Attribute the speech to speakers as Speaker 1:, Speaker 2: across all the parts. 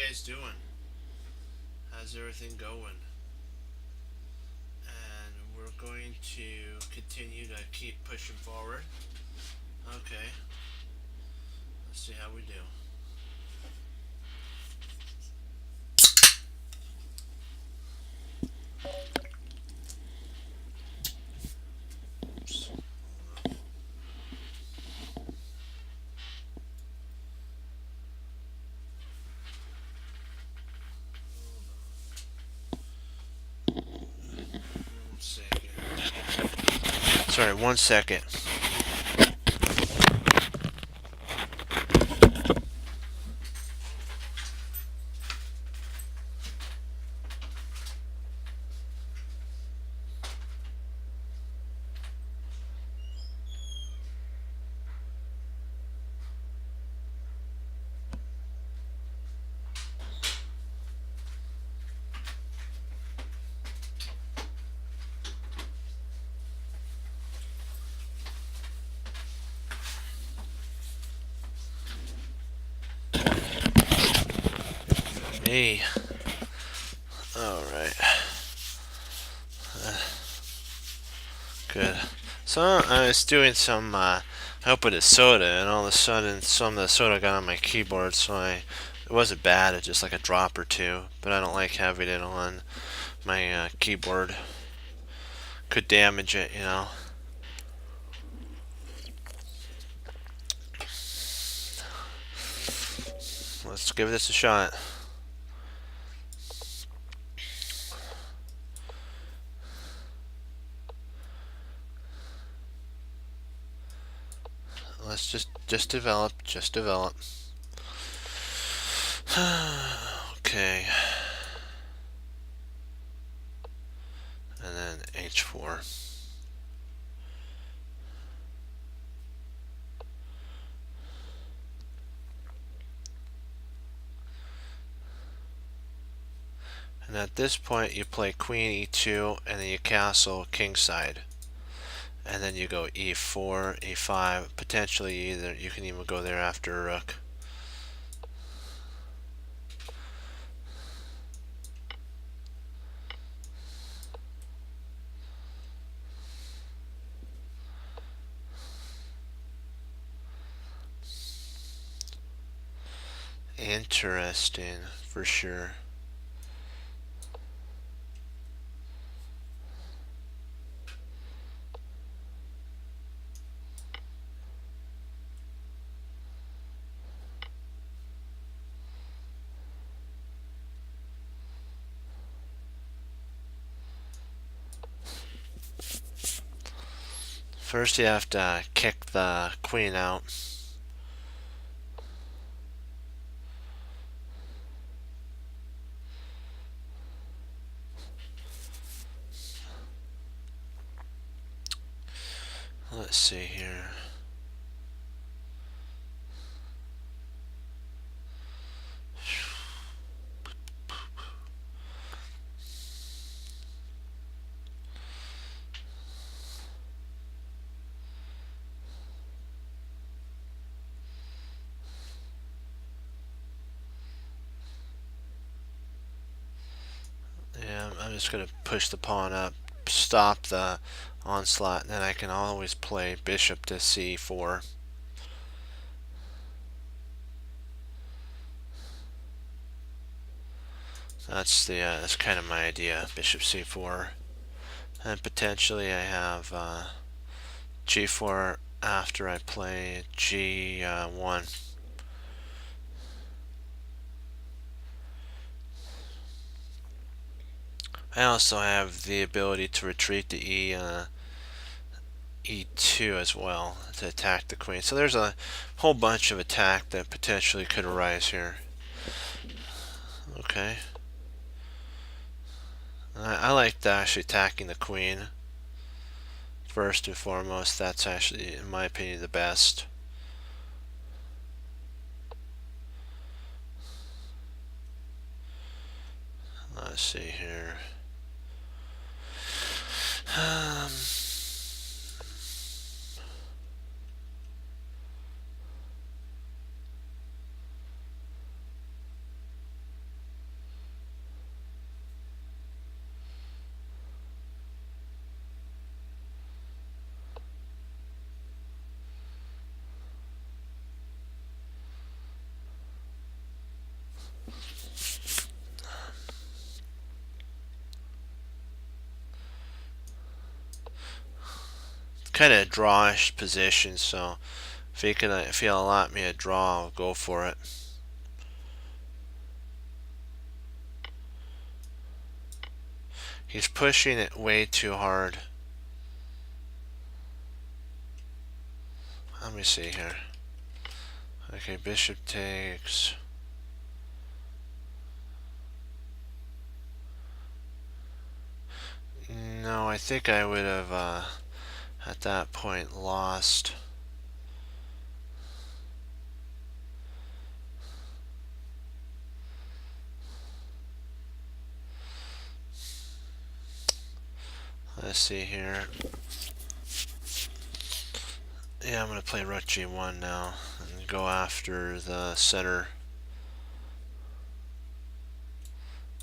Speaker 1: guys doing? How's everything going? And we're going to continue to keep pushing forward. Okay, let's see how we do. Oops. One second. Sorry, 1 second. Hey. Alright. Good. So I was doing some help with the soda, and all of a sudden some of the soda got on my keyboard, so it wasn't bad, it's just like a drop or two, but I don't like having it on my keyboard. Could damage it. Let's give this a shot. Let's just develop, just develop. Okay. And then H4. And at this point you play Queen E2 and then you castle kingside. And then you go E4, E5, potentially either you can even go there after Rook. Interesting, for sure. First you have to kick the queen out. Let's see here. Yeah, I'm just going to push the pawn up, stop the onslaught, and then I can always play bishop to C4. That's kind of my idea, bishop C4. And potentially I have G4 after I play G1. I also have the ability to retreat to E2 as well to attack the queen. So there's a whole bunch of attack that potentially could arise here. Okay. I like actually attacking the queen first and foremost. That's actually, in my opinion, the best. Let's see here. Um, kind of drawish position, so if he'll allot me a draw, I'll go for it. He's pushing it way too hard. Let me see here. Okay, bishop takes. No, I think I would have at that point lost. Let's see here. Yeah, I'm going to play rook g1 now and go after the center.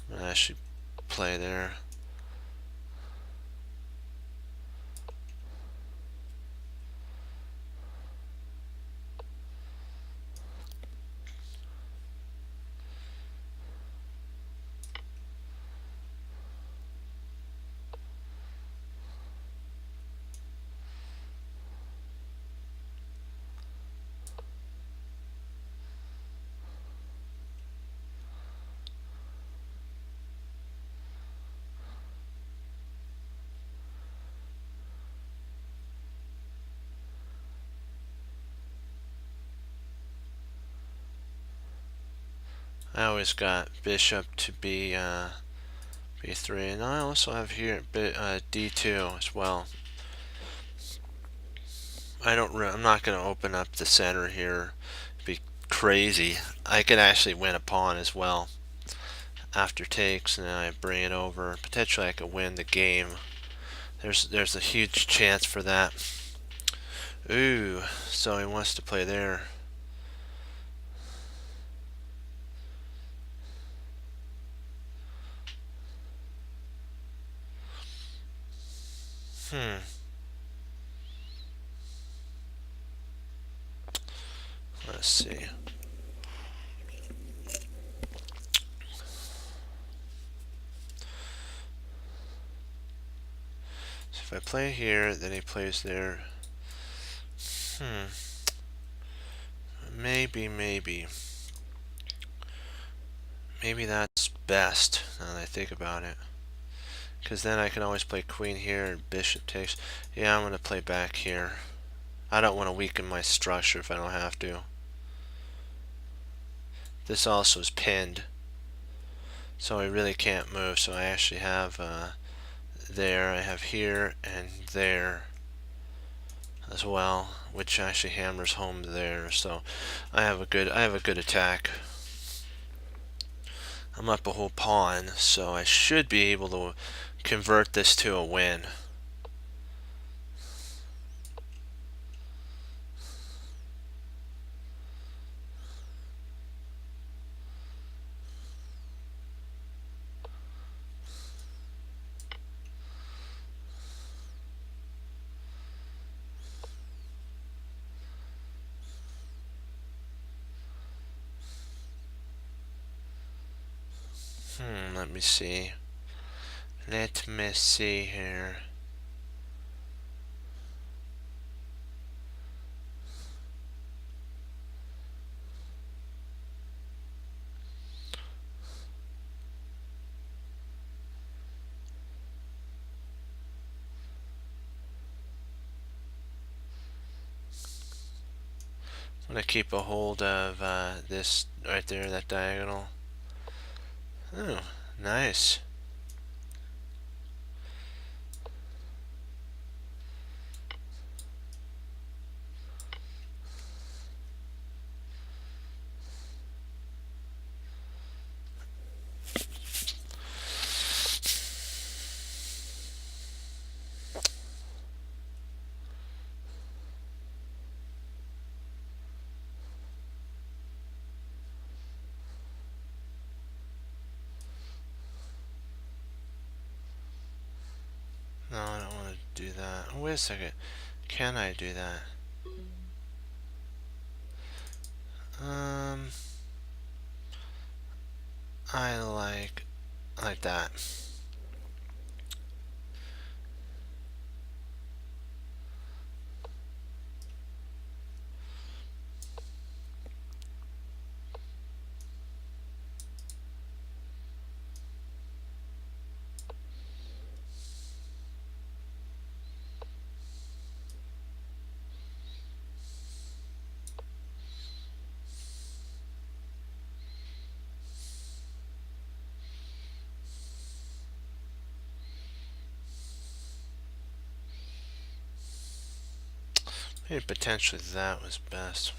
Speaker 1: I'm going to actually play there. I always got bishop to b3, and I also have here d2 as well. I'm not going to open up the center here. It'd be crazy. I could actually win a pawn as well after takes, and then I bring it over. Potentially, I could win the game. There's a huge chance for that. Ooh, so he wants to play there. Let's see. So if I play here, then he plays there. Maybe that's best now that I think about it. Because then I can always play queen here and bishop takes. Yeah, I'm going to play back here. I don't want to weaken my structure if I don't have to. This also is pinned, so I really can't move. So I actually have there, I have here and there as well, which actually hammers home there. So I have a good attack. I'm up a whole pawn, so I should be able to convert this to a win. Let me see. Let me see here. I'm going to keep a hold of this right there, that diagonal. Oh, nice. No, I don't want to do that. Oh, wait a second. Can I do that? I like that. Maybe potentially that was best.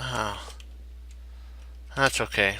Speaker 1: Oh, that's okay.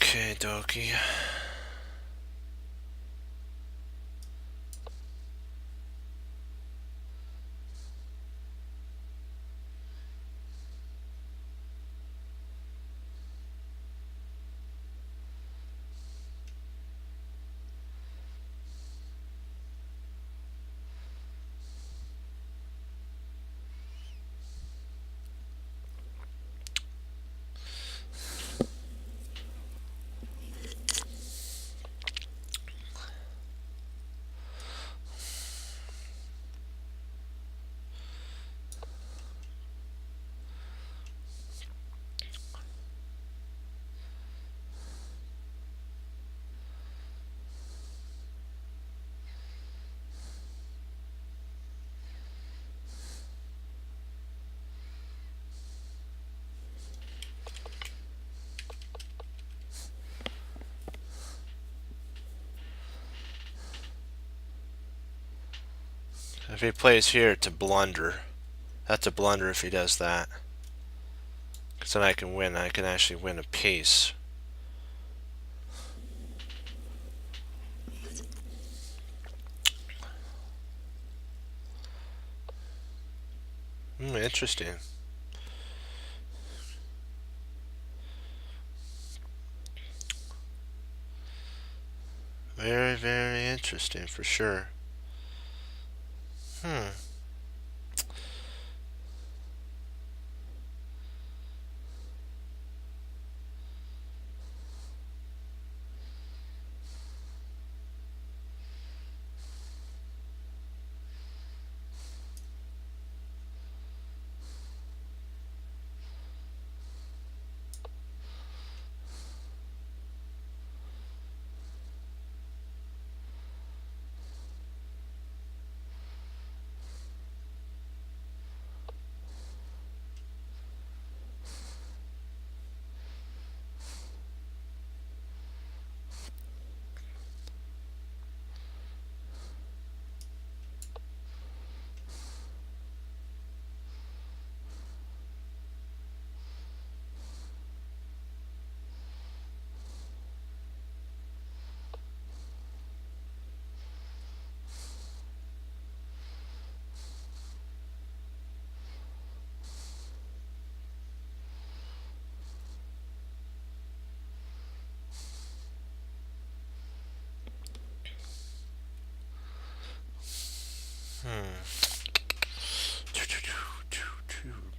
Speaker 1: Okay, dokie. If he plays here, it's a blunder. That's a blunder if he does that. Because then I can win. I can actually win a piece. Interesting. Very, very interesting for sure. Hmm.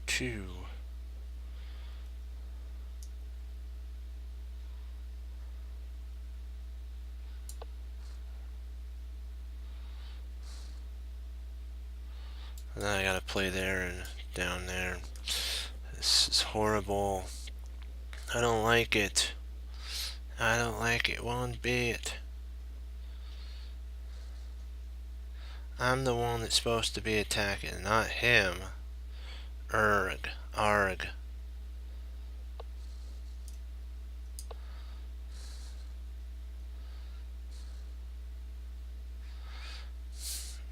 Speaker 1: Two. And then I gotta play there and down there. This is horrible. I don't like it. I don't like it one bit. I'm the one that's supposed to be attacking, not him. Arg.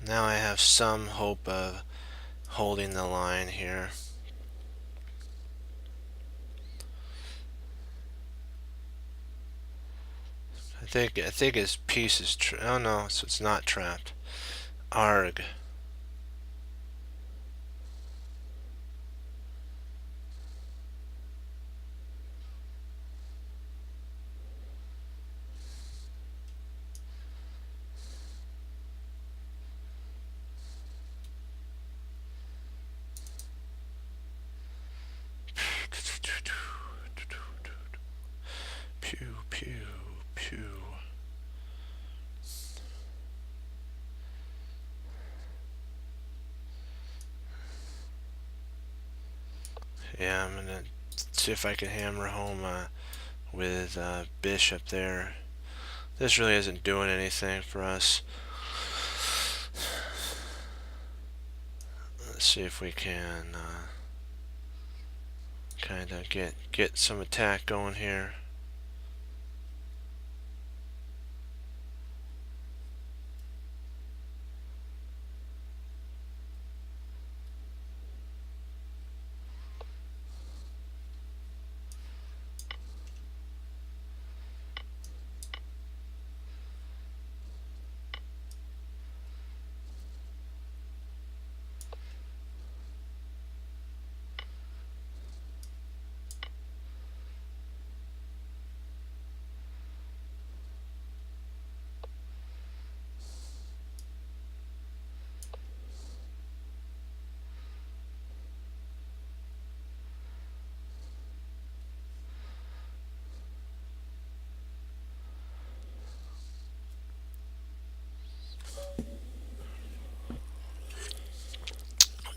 Speaker 1: Now I have some hope of holding the line here. I think his piece is oh no, so it's not trapped. Arg. Pew pew pew. Yeah, I'm gonna see if I can hammer home with bishop there. This really isn't doing anything for us. Let's see if we can kind of get some attack going here.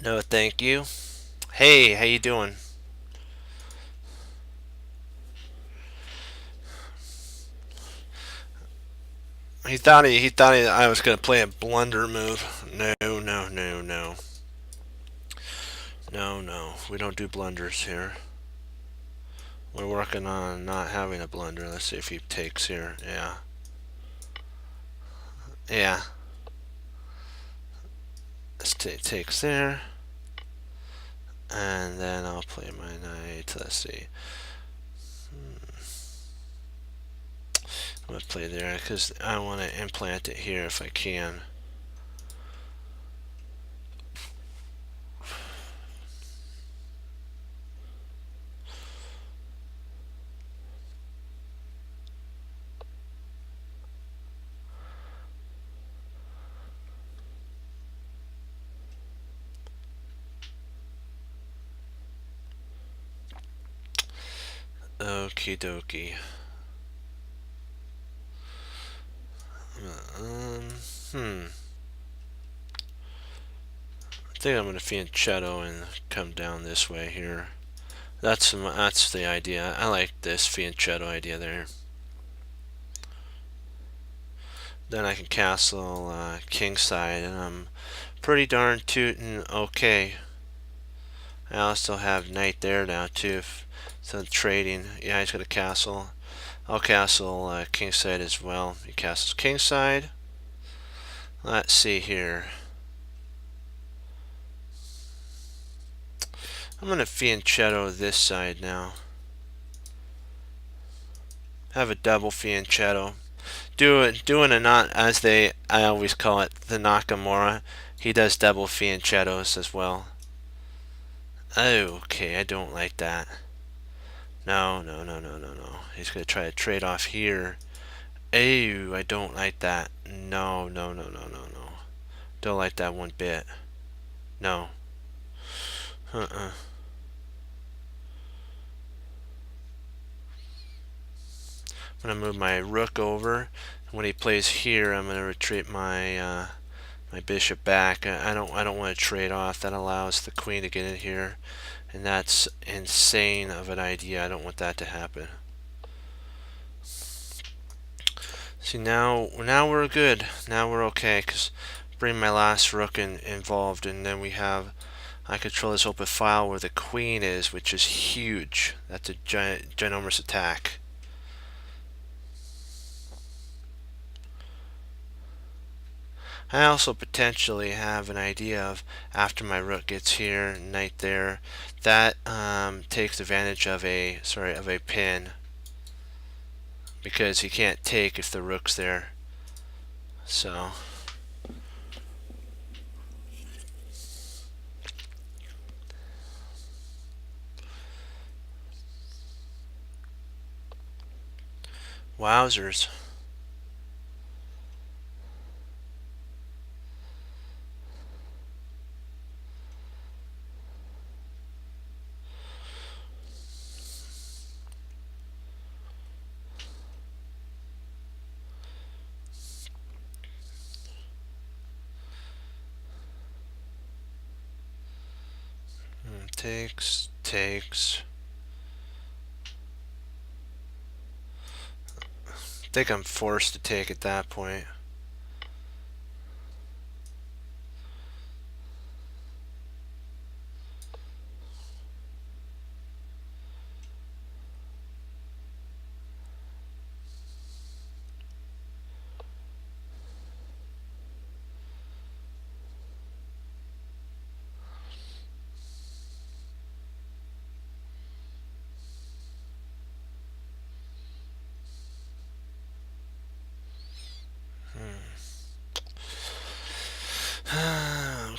Speaker 1: No, thank you. Hey, how you doing? He thought I was gonna play a blunder move. No, no, no, no. No, no. We don't do blunders here. We're working on not having a blunder. Let's see if he takes here. Yeah. Yeah. Let's takes there. And then I'll play my knight. Let's see. I'm going to play there because I want to implant it here if I can. Okie dokie. I think I'm going to fianchetto and come down this way here. That's the idea. I like this fianchetto idea there. Then I can castle kingside, and I'm pretty darn tootin' okay. I also have knight there now too. So trading. Yeah, he's got a castle. I'll castle kingside as well. He castles kingside. Let's see here. I'm gonna fianchetto this side now. Have a double fianchetto. Doing a not as I always call it, the Nakamura. He does double fianchettos as well. Okay, I don't like that. No. He's gonna try to trade off here. Oh, I don't like that. No. Don't like that one bit. No. I'm gonna move my rook over. When he plays here, I'm gonna retreat my my bishop back. I don't want to trade off. That allows the queen to get in here, and that's insane of an idea. I don't want that to happen. See, now we're good. Now we're okay, because bring my last rook involved, and then we have, I control this open file where the queen is, which is huge. That's a ginormous attack. I also potentially have an idea of, after my rook gets here, knight there, that takes advantage of a pin, because he can't take if the rook's there. So wowzers. Takes. I think I'm forced to take at that point.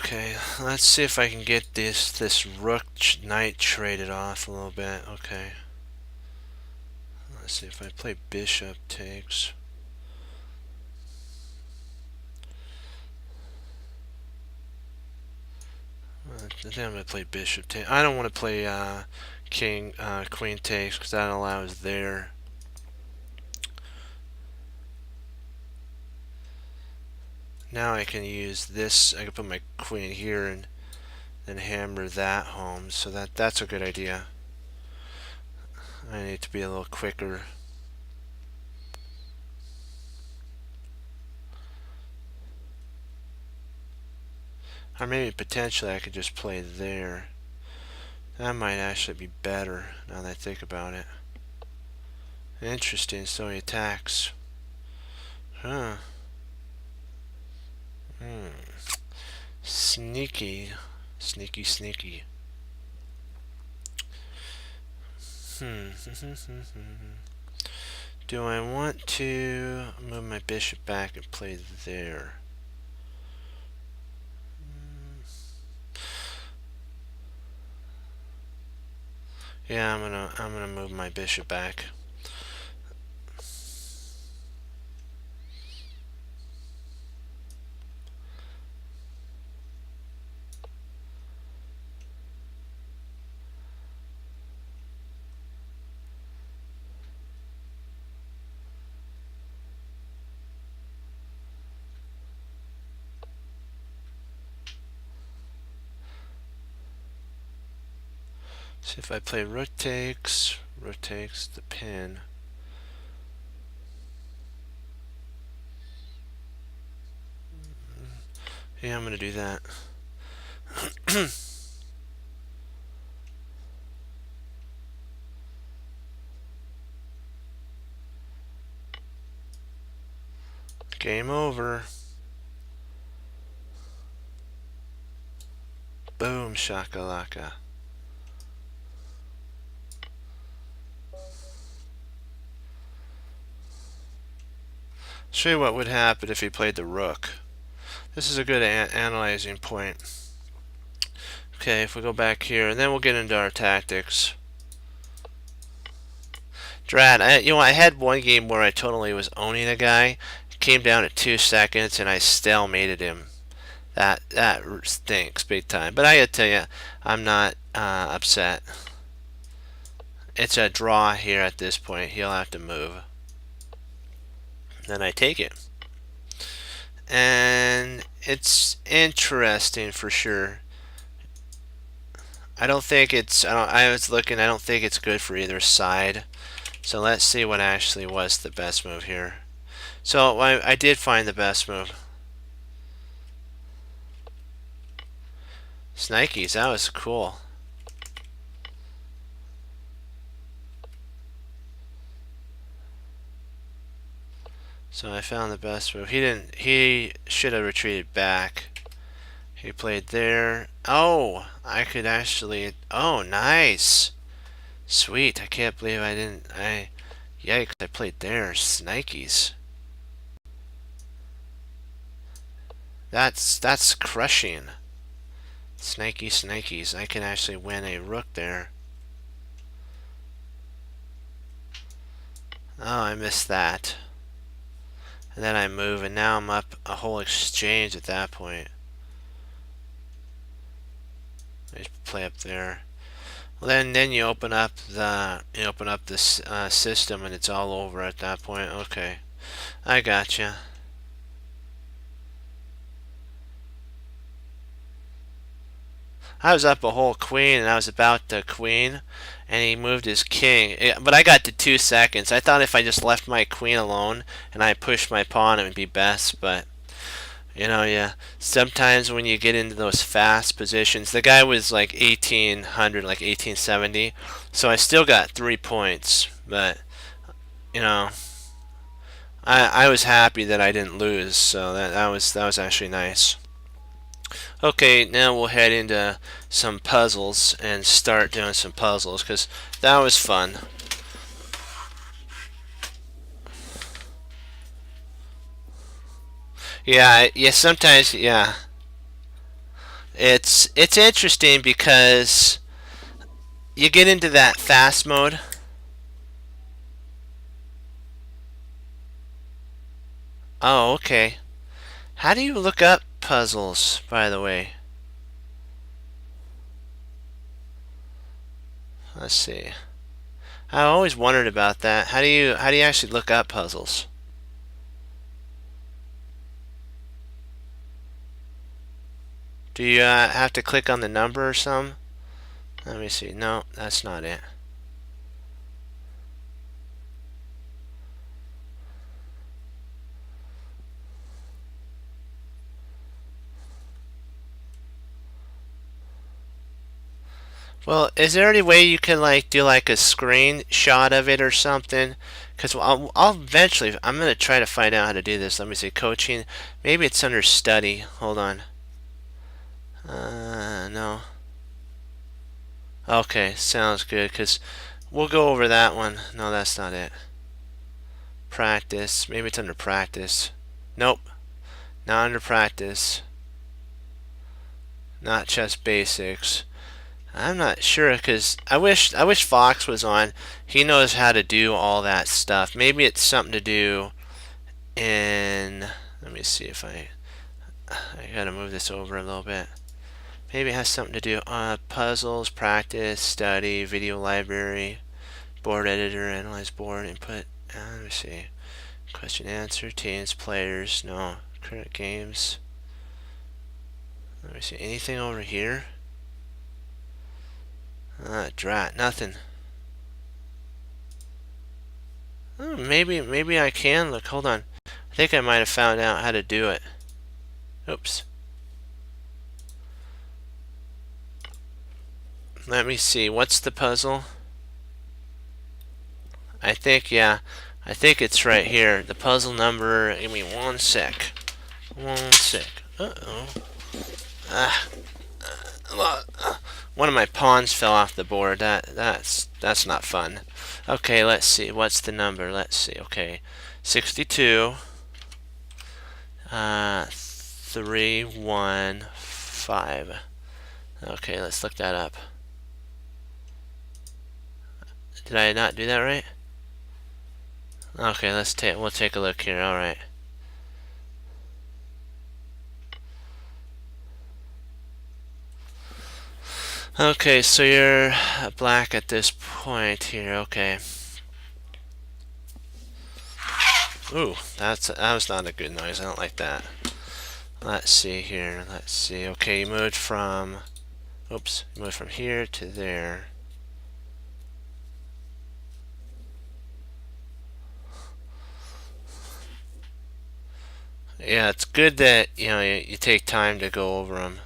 Speaker 1: Okay, let's see if I can get this rook knight traded off a little bit. Okay. Let's see if I play bishop takes. I think I'm gonna play bishop takes. I don't want to play queen takes, because that allows there. Now I can use this. I can put my queen here and then hammer that home. So that's a good idea. I need to be a little quicker. Or maybe potentially I could just play there. That might actually be better now that I think about it. Interesting, so he attacks. Huh. Sneaky. Sneaky, sneaky. Do I want to move my bishop back and play there? Yeah, I'm gonna move my bishop back. So if I play rook takes the pin. Yeah, I'm gonna do that. Game over. Boom shakalaka. Show you what would happen if he played the rook. This is a good analyzing point. Okay, if we go back here, and then we'll get into our tactics. Drat, I had one game where I totally was owning a guy. It came down to 2 seconds, and I stalemated him. That stinks big time. But I gotta tell you, I'm not upset. It's a draw here at this point. He'll have to move. Then I take it. And it's interesting for sure. I don't think it's, I don't think it's good for either side. So let's see what actually was the best move here. So I did find the best move. Snikes, that was cool. So I found the best move. He should have retreated back. He played there. Oh, I could actually, oh, nice. Sweet, I can't believe yikes, I played there. Snikes. That's crushing. Snikes. I can actually win a rook there. Oh, I missed that. And then I move, and now I'm up a whole exchange at that point. I play up there. Well, then you open up this system, and it's all over at that point. Okay, I gotcha. I was up a whole queen, and I was about to queen, and he moved his king. But I got to 2 seconds. I thought if I just left my queen alone and I pushed my pawn, it would be best. But you know, yeah. Sometimes when you get into those fast positions, the guy was like 1800, like 1870, so I still got 3 points. But you know, I was happy that I didn't lose, so that was actually nice. Okay, now we'll head into some puzzles and start doing some puzzles because that was fun. Yeah, sometimes, yeah. It's interesting because you get into that fast mode. Oh, okay. How do you look up puzzles, by the way? Let's see. I always wondered about that. How do you actually look up puzzles? Do you have to click on the number or something? Let me see. No, that's not it. Well, is there any way you can like do like a screenshot of it or something? Because I'll eventually, I'm going to try to find out how to do this. Let me see, coaching. Maybe it's under study. Hold on. No. Okay, sounds good, because we'll go over that one. No, that's not it. Practice. Maybe it's under practice. Nope. Not under practice. Not chess basics. I'm not sure, because I wish Fox was on. He knows how to do all that stuff. Maybe it's something to do in. Let me see if I gotta move this over a little bit. Maybe it has something to do puzzles, practice, study, video library, board editor, analyze board, input. Let me see. Question answer, teams, players. No. Current games. Let me see. Anything over here? Drat. Nothing. Oh, maybe I can look. Hold on. I think I might have found out how to do it. Oops. Let me see. What's the puzzle? I think, yeah. I think it's right here. The puzzle number. Give me 1 sec. 1 sec. Uh-oh. One of my pawns fell off the board. That's not fun. Okay, let's see. What's the number? Let's see. Okay. 62. 3, 1, 5. Okay, let's look that up. Did I not do that right? Okay, we'll take a look here. All right. Okay, so you're black at this point here. Okay. Ooh, that was not a good noise. I don't like that. Let's see here. Let's see. Okay, you moved from. Oops, you moved from here to there. Yeah, it's good that you take time to go over them.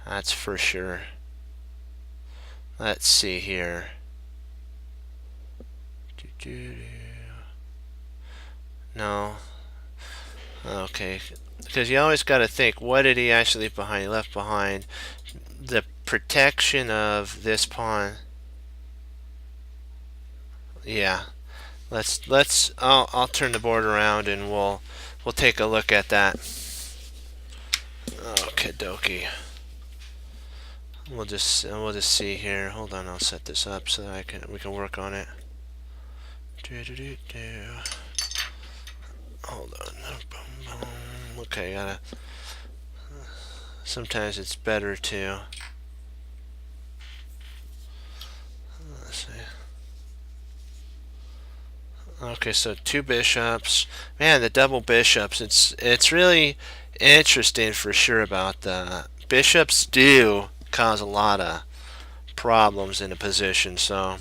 Speaker 1: That's for sure. Let's see here. No. Okay. Because you always got to think, what did he actually leave behind? He left behind the protection of this pawn. Yeah. I'll turn the board around and we'll take a look at that. Okay, dokie. We'll just see here. Hold on, I'll set this up so that we can work on it. Hold on. Okay, gotta. Sometimes it's better to. Let's see. Okay, so 2 bishops. Man, the double bishops. It's really interesting for sure about the bishops. Do cause a lot of problems in a position. So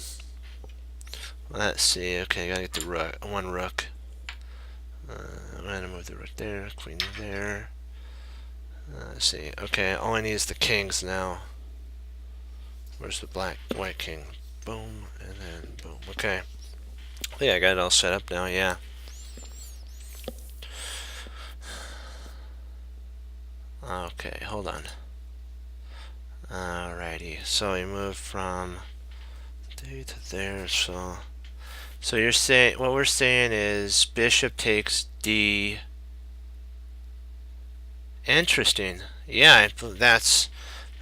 Speaker 1: let's see. Okay, gotta get the rook. 1 rook. I'm gonna move the rook there. Queen there. Let's see. Okay, all I need is the kings now. Where's the white king? Boom, and then boom. Okay. Yeah, I got it all set up now. Yeah. Okay, hold on. Alrighty. So we moved from there to there. So you're saying what we're saying is bishop takes D. Interesting. Yeah,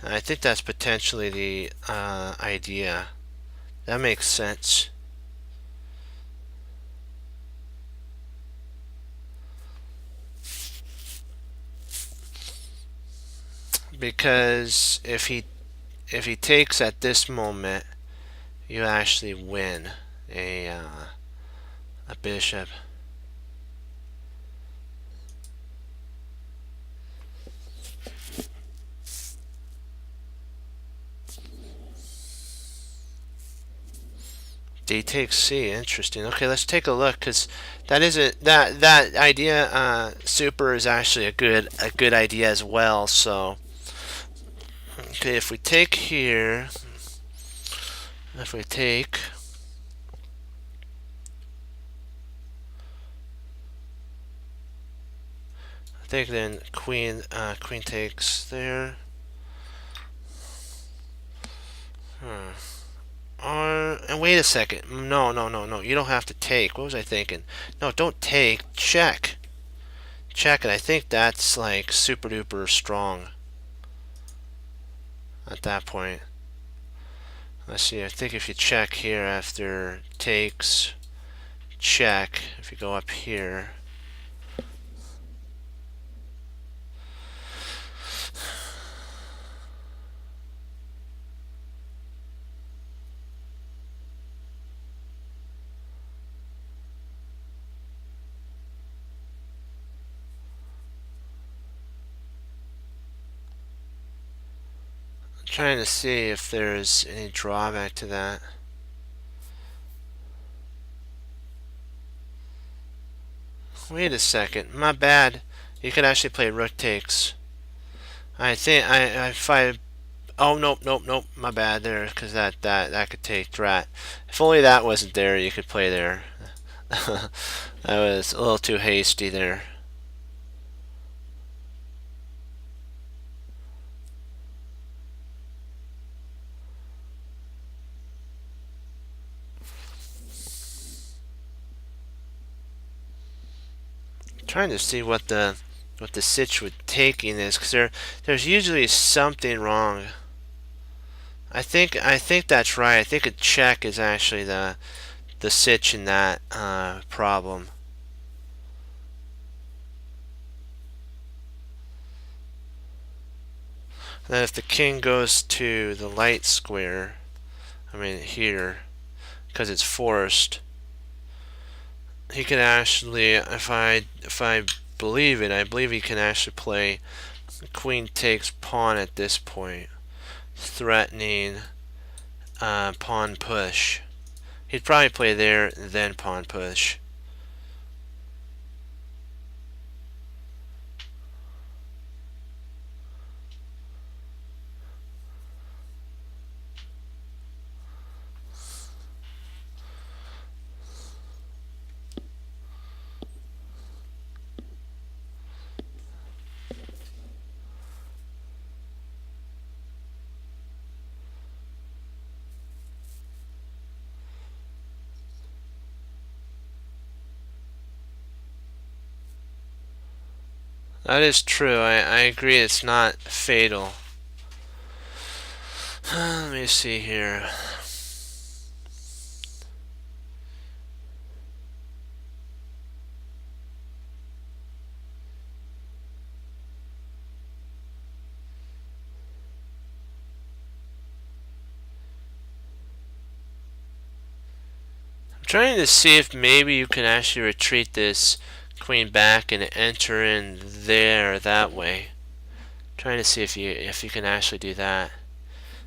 Speaker 1: I think that's potentially the idea. That makes sense. Because if he takes at this moment, you actually win a bishop. D takes C. Interesting. Okay, let's take a look because that idea. Super is actually a good idea as well. So okay, if we take here, I think then queen takes there. And wait a second. No, no, no, no. You don't have to take. What was I thinking? No, don't take. Check. Check, and I think that's like super duper strong at that point. Let's see. I think if you check here after takes, check. If you go up here. Trying to see if there's any drawback to that. Wait a second, my bad. You could actually play rook takes. I think if I oh nope nope nope my bad there because that could take threat. If only that wasn't there, you could play there. I was a little too hasty there. Trying to see what the sitch with taking is, because there's usually something wrong. I think that's right. I think a check is actually the sitch in that problem. And then if the king goes to the light square, I mean here, because it's forced, he can actually, if I believe it, I believe he can actually play queen takes pawn at this point, threatening pawn push. He'd probably play there, then pawn push. That is true. I agree it's not fatal. Let me see here. I'm trying to see if maybe you can actually retreat this queen back and enter in there that way. Trying to see if you can actually do that,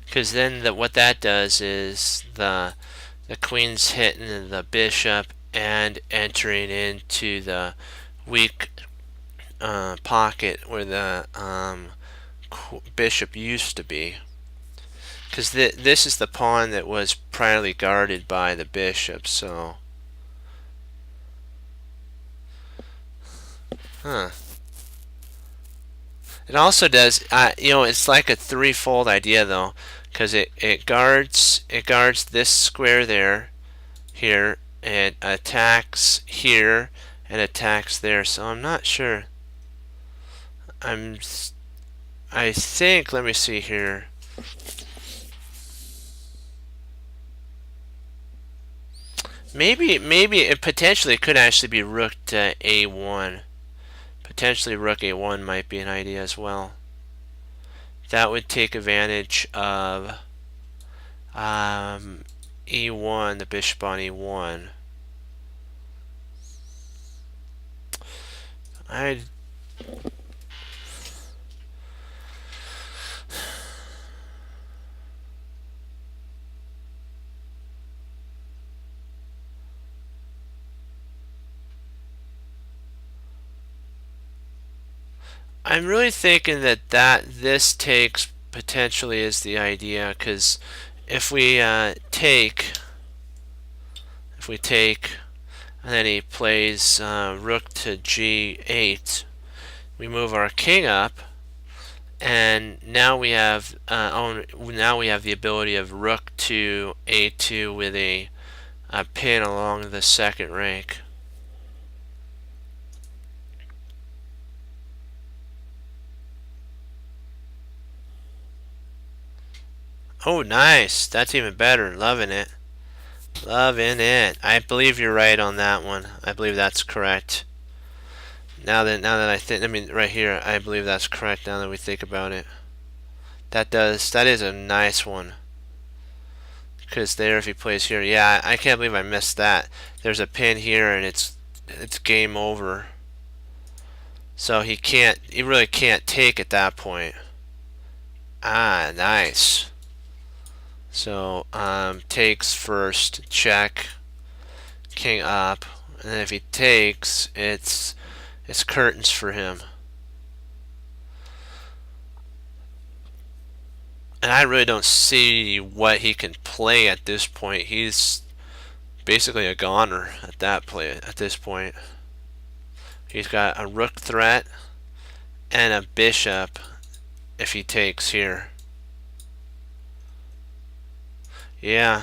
Speaker 1: because then what that does is the queen's hitting the bishop and entering into the weak pocket where the bishop used to be, because this is the pawn that was primarily guarded by the bishop. So it also does, it's like a threefold idea though, because it guards this square there, here, and attacks here, and attacks there. So I'm not sure. I think, let me see here. Maybe it potentially could actually be rook to a1. Potentially rook a1 might be an idea as well. That would take advantage of e1, the bishop on e1. I'm really thinking that this takes potentially is the idea, because if we take, and then he plays rook to g8, we move our king up, And now we have now we have the ability of rook to a2 with a pin along the second rank. Oh, nice. That's even better. Loving it. Loving it. I believe you're right on that one. I believe that's correct. Now that I think, I mean, right here, I believe that's correct. Now that we think about it, that is a nice one. Because there, if he plays here, yeah, I can't believe I missed that. There's a pin here, and it's game over. So he really can't take at that point. Ah, nice. So takes first, check, king up, and then if he takes, it's curtains for him. And I really don't see what he can play at this point. He's basically a goner at this point. He's got a rook threat and a bishop if he takes here. Yeah.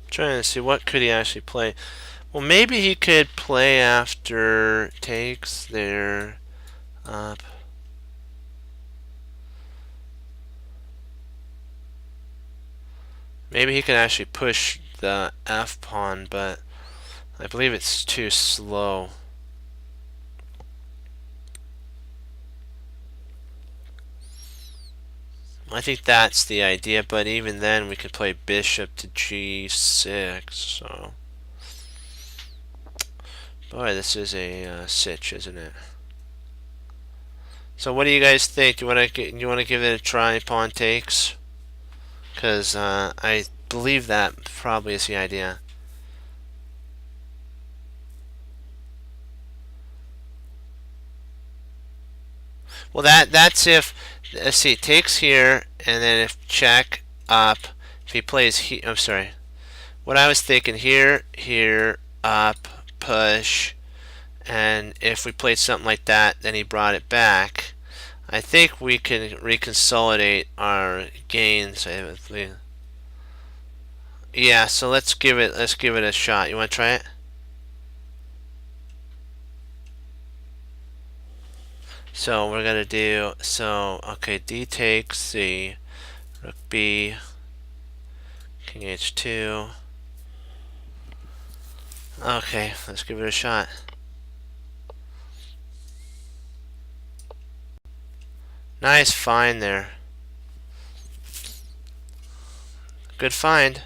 Speaker 1: Trying to see what could he actually play. Well, maybe he could play after takes there up. Maybe he can actually push the f pawn, but I believe it's too slow. I think that's the idea, but even then we could play bishop to g6, so boy, this is a sitch, isn't it? So what do you guys think? You want to give it a try, pawn takes? Because I believe that probably is the idea. Well, that's if, let's see, takes here, and then if check up, if he plays here, I'm sorry. What I was thinking here, up, push, and if we played something like that, then he brought it back. I think we can reconsolidate our gains. Yeah, so let's give it a shot. You want to try it? So we're gonna do okay, D takes C, rook B, king H2. Okay, let's give it a shot. Nice find there. Good find.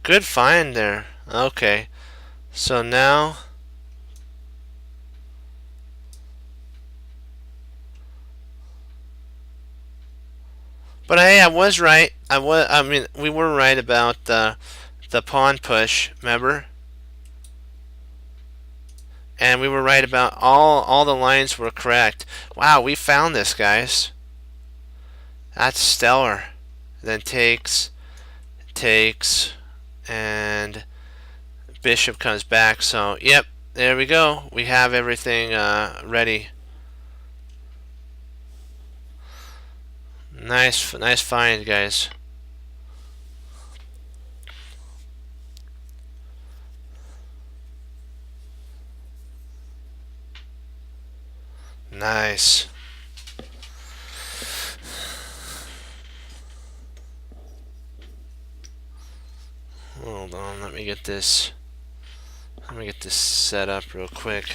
Speaker 1: Good find there. Okay. So now but hey, I was right. I mean, we were right about the pawn push, remember? And we were right about all the lines were correct. Wow, we found this, guys. That's stellar. Then takes, and bishop comes back. So, yep, there we go. We have everything ready. Nice find, guys. Nice. Hold on, let me get this set up real quick.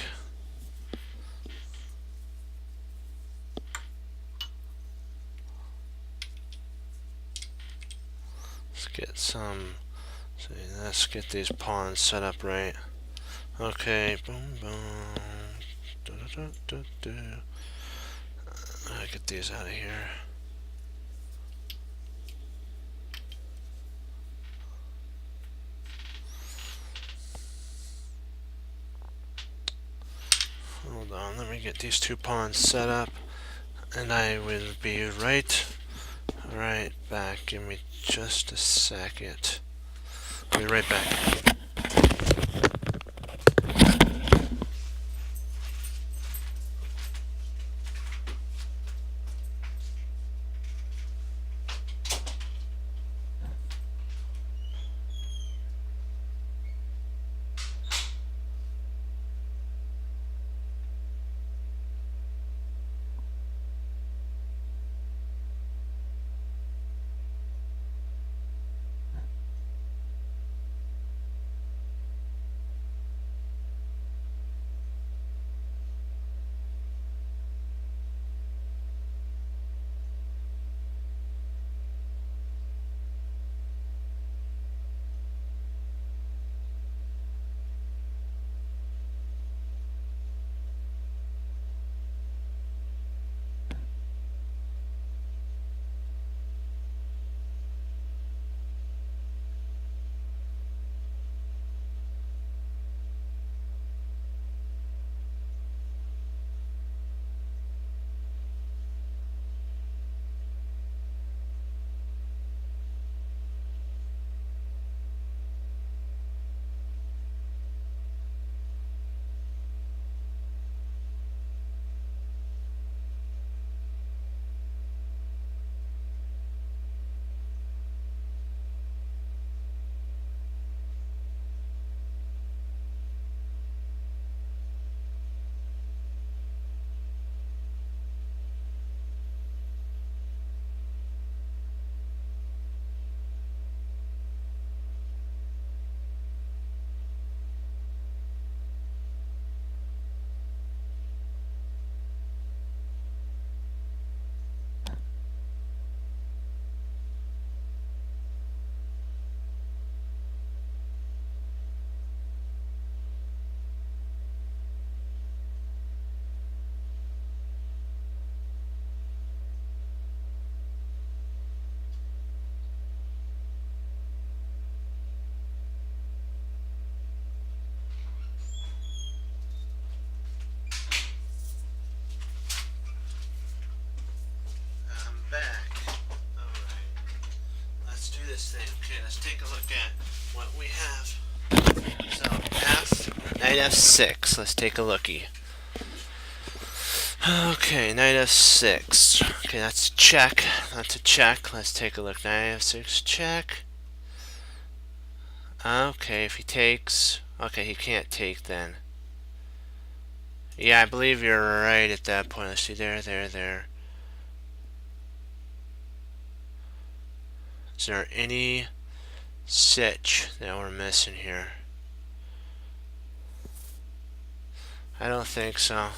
Speaker 1: Let's get these pawns set up right. Okay, boom, boom. Get these out of here. Hold on, let me get these two pawns set up, and I will be right back. Give me just a second. I'll be right back. I'm back. Alright. Let's do this thing. Okay, let's take a look at what we have. So, knight f6. Let's take a looky. Okay, knight f6. Okay, that's a check. That's a check. Let's take a look. Knight f6, check. Okay, if he takes... Okay, he can't take then. Yeah, I believe you're right at that point. Let's see, there. Is there any sitch that we're missing here? I don't think so.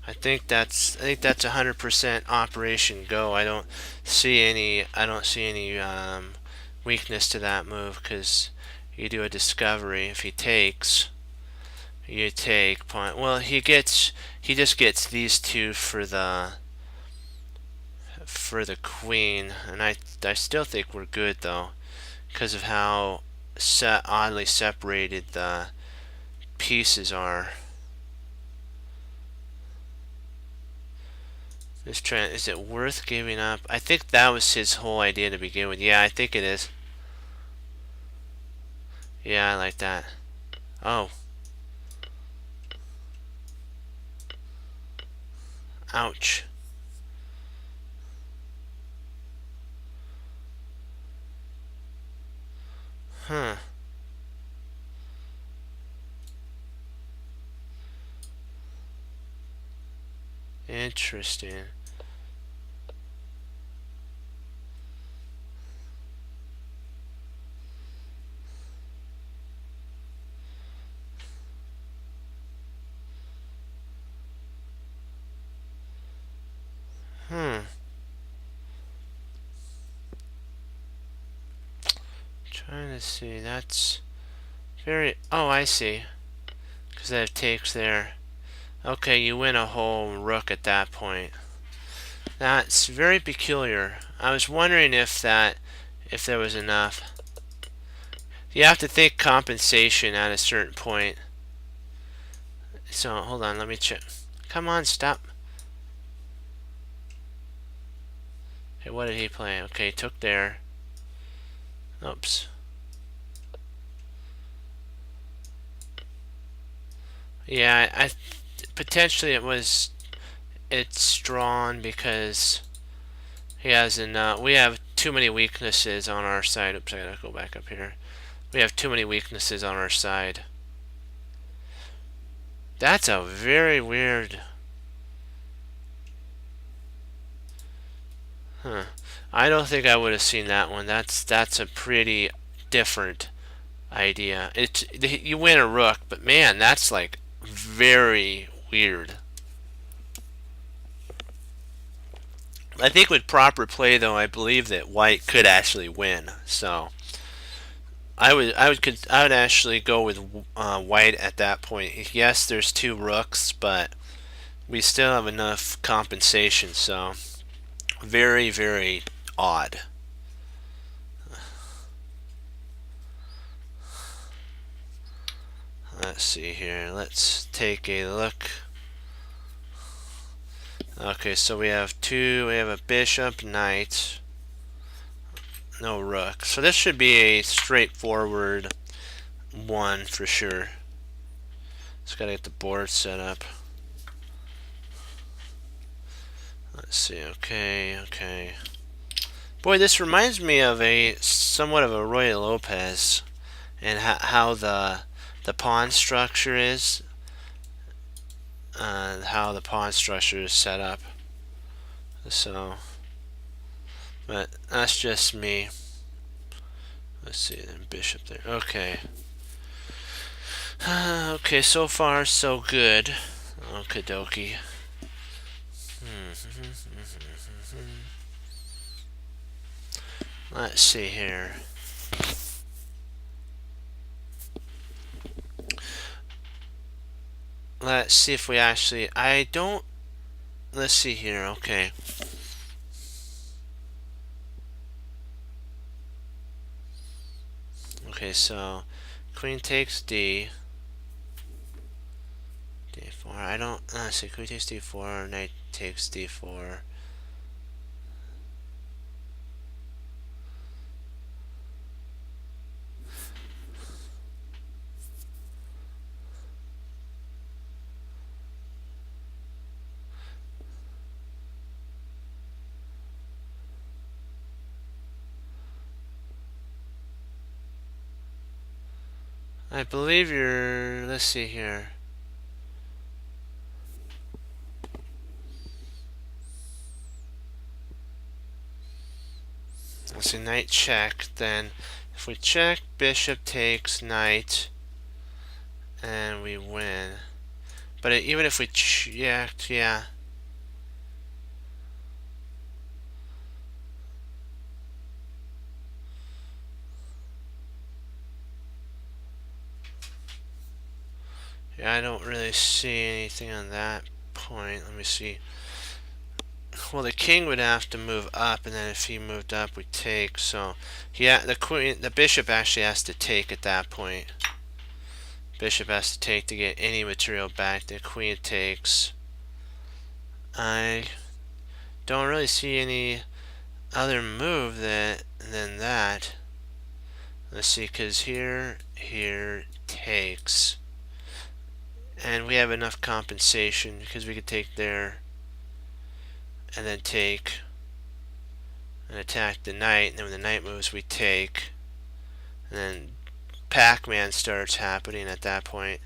Speaker 1: I think that's 100% Operation Go. I don't see any weakness to that move, because you do a discovery. If he takes, you take pawn. Well, he just gets these two for the queen, and I still think we're good though, because of how oddly separated the pieces are. Is it worth giving up? I think that was his whole idea to begin with. Yeah, I think it is. Yeah, I like that. Oh. Ouch. Huh. Interesting. Trying to see. That's very... Oh, I see. Because that takes there. Okay, you win a whole rook at that point. That's very peculiar. I was wondering if there was enough. You have to think compensation at a certain point. So hold on, let me check. Come on, stop. Hey, what did he play? Okay, took there. Oops. Yeah, I potentially it's drawn because he has enough. We have too many weaknesses on our side. Oops, I gotta go back up here. We have too many weaknesses on our side. That's a very weird. Huh. I don't think I would have seen that one. That's a pretty different idea. You win a rook, but man, that's like very weird. I think with proper play, though, I believe that white could actually win. So I would actually go with white at that point. Yes, there's two rooks, but we still have enough compensation. So very, very odd. Let's see here. Let's take a look. Okay, so we have a bishop, knight, no rook. So this should be a straightforward one for sure. Just gotta get the board set up. Let's see, okay. Boy, this reminds me of somewhat of a Roy Lopez and how the pawn structure is. How the pawn structure is set up. So, but that's just me. Let's see, then bishop there. Okay. Okay, so far so good. Okie dokie. Let's see here. Let's see if we actually. I don't. Let's see here. Okay. Okay, so queen takes d. d4. I don't. Let's see. Queen takes d4. Knight takes d4. I believe you're. Let's see here. Let's see, knight check. Then, if we check, bishop takes knight, and we win. But even if we checked, yeah. Yeah, I don't really see anything on that point. Let me see. Well, the king would have to move up, and then if he moved up, we take. So, yeah, the bishop actually has to take at that point. Bishop has to take to get any material back. The queen takes. I don't really see any other move than that. Let's see, because here takes. And we have enough compensation because we could take there and then take and attack the knight, and then when the knight moves we take, and then Pac-Man starts happening at that point.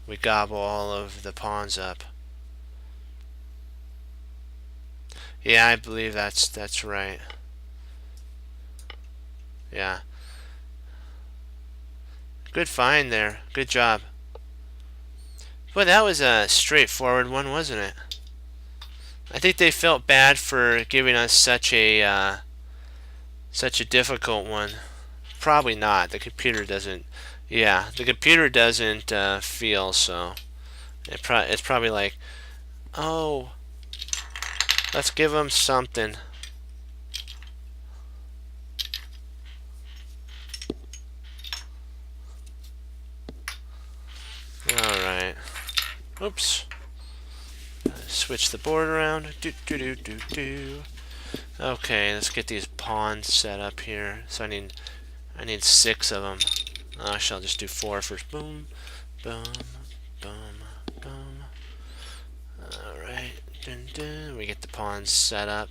Speaker 1: We gobble all of the pawns up. Yeah, I believe that's right. Yeah. Good find there. Good job. Boy, that was a straightforward one, wasn't it? I think they felt bad for giving us such a difficult one. Probably not. The computer doesn't. Yeah, the computer doesn't feel so. It's probably like, oh, let's give him something. Alright. Oops. Switch the board around. Okay, let's get these pawns set up here. So I need 6 of them. Actually, I'll just do 4 first. Boom, boom, boom, boom. Alright. We get the pawns set up.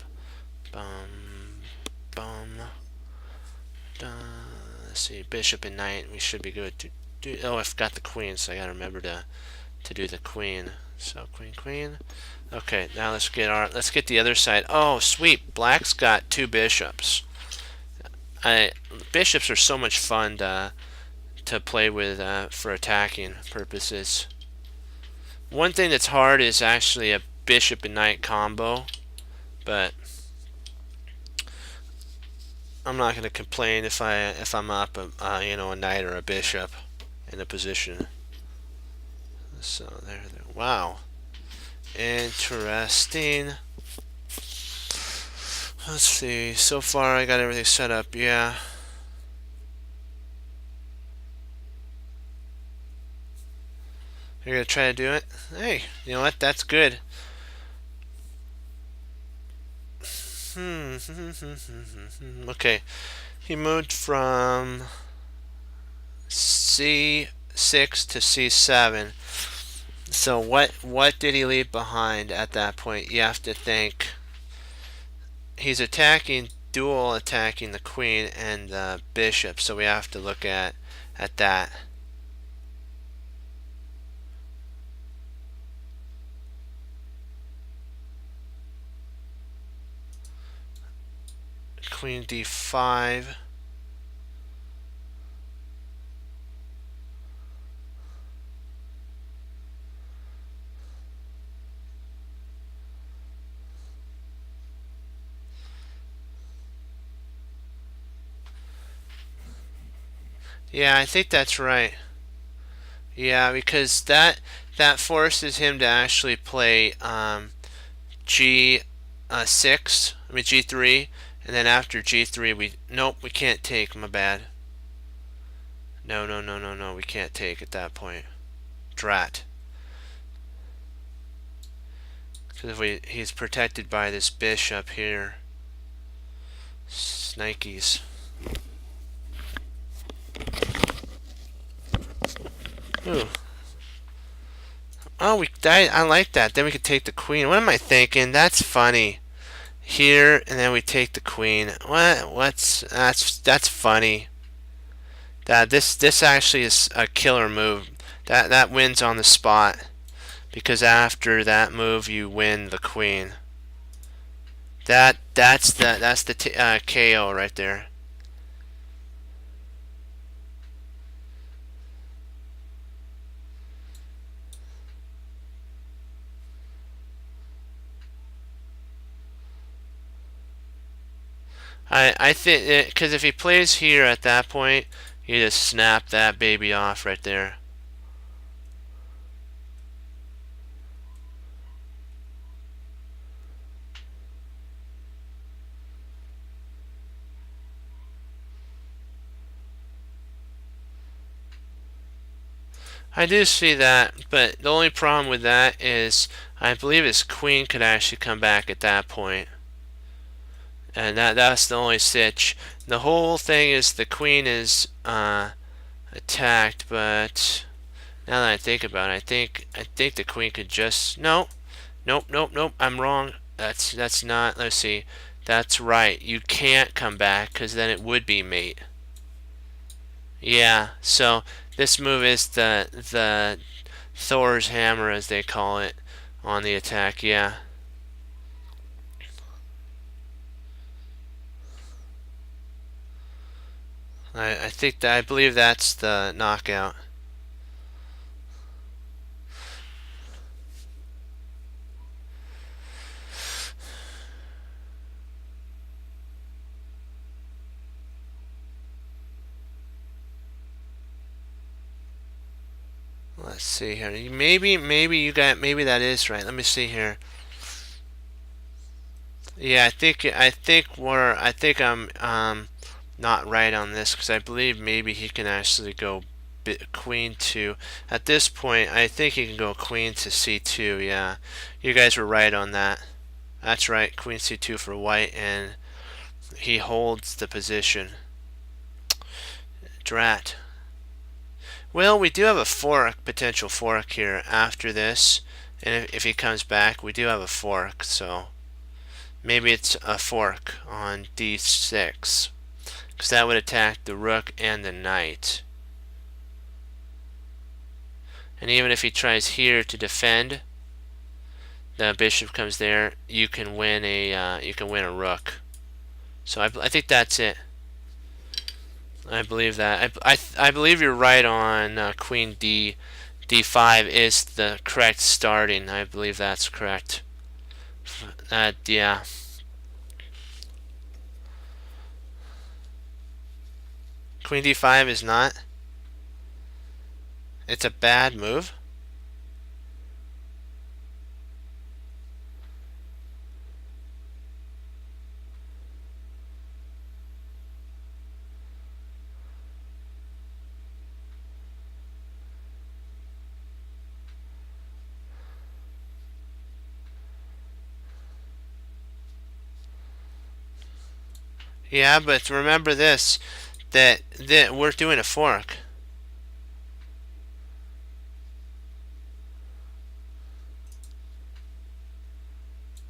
Speaker 1: Boom, boom. Let's see, bishop and knight. We should be good. Oh, I forgot the queen, so I gotta remember to do the queen. So queen, queen. Okay, now let's get the other side. Oh, sweet. Black's got 2 bishops. Bishops are so much fun to play with for attacking purposes. One thing that's hard is actually a bishop and knight combo, but I'm not going to complain if I'm up a knight or a bishop in a position. So there. Wow, interesting. Let's see. So far, I got everything set up. Yeah. You're gonna try to do it? Hey, you know what? That's good. Okay. He moved from C6 to C7. So what did he leave behind at that point? You have to think. He's dual attacking the queen and the bishop, so we have to look at that. Queen d5. Yeah, I think that's right. Yeah, because that forces him to actually play G6. I mean G3, and then after G3 we can't take. My bad. No, we can't take at that point. Drat. Because he's protected by this bishop here. Snikes. Ooh. Oh, we died. I like that. Then we could take the queen. What am I thinking? That's funny. Here, and then we take the queen. That's funny. This actually is a killer move. That wins on the spot, because after that move you win the queen. That's the KO right there. I think because if he plays here at that point, you just snap that baby off right there. I do see that, but the only problem with that is I believe his queen could actually come back at that point. And that's the only stitch. The whole thing is the queen is attacked, but now that I think about it, I think the queen could just nope. I'm wrong. That's not. Let's see. That's right. You can't come back because then it would be mate. Yeah. So this move is the Thor's hammer, as they call it, on the attack. Yeah. I believe that's the knockout. Let's see here. Maybe maybe that is right. Let me see here. Yeah, I think I'm not right on this because I believe maybe he can actually go queen to at this point. I think he can go queen to c2. Yeah, you guys were right on that. That's right, queen c2 for white, and he holds the position. Drat. Well, we do have a fork, potential fork here after this, and if he comes back, we do have a fork. So maybe it's a fork on d6, because that would attack the rook and the knight. And even if he tries here to defend, the bishop comes there. You can win a rook. So I think that's it. I believe that. I believe you're right on queen d5 is the correct starting. I believe that's correct. Yeah. Queen d5 is not. It's a bad move. Yeah, but remember this, that we're doing a fork.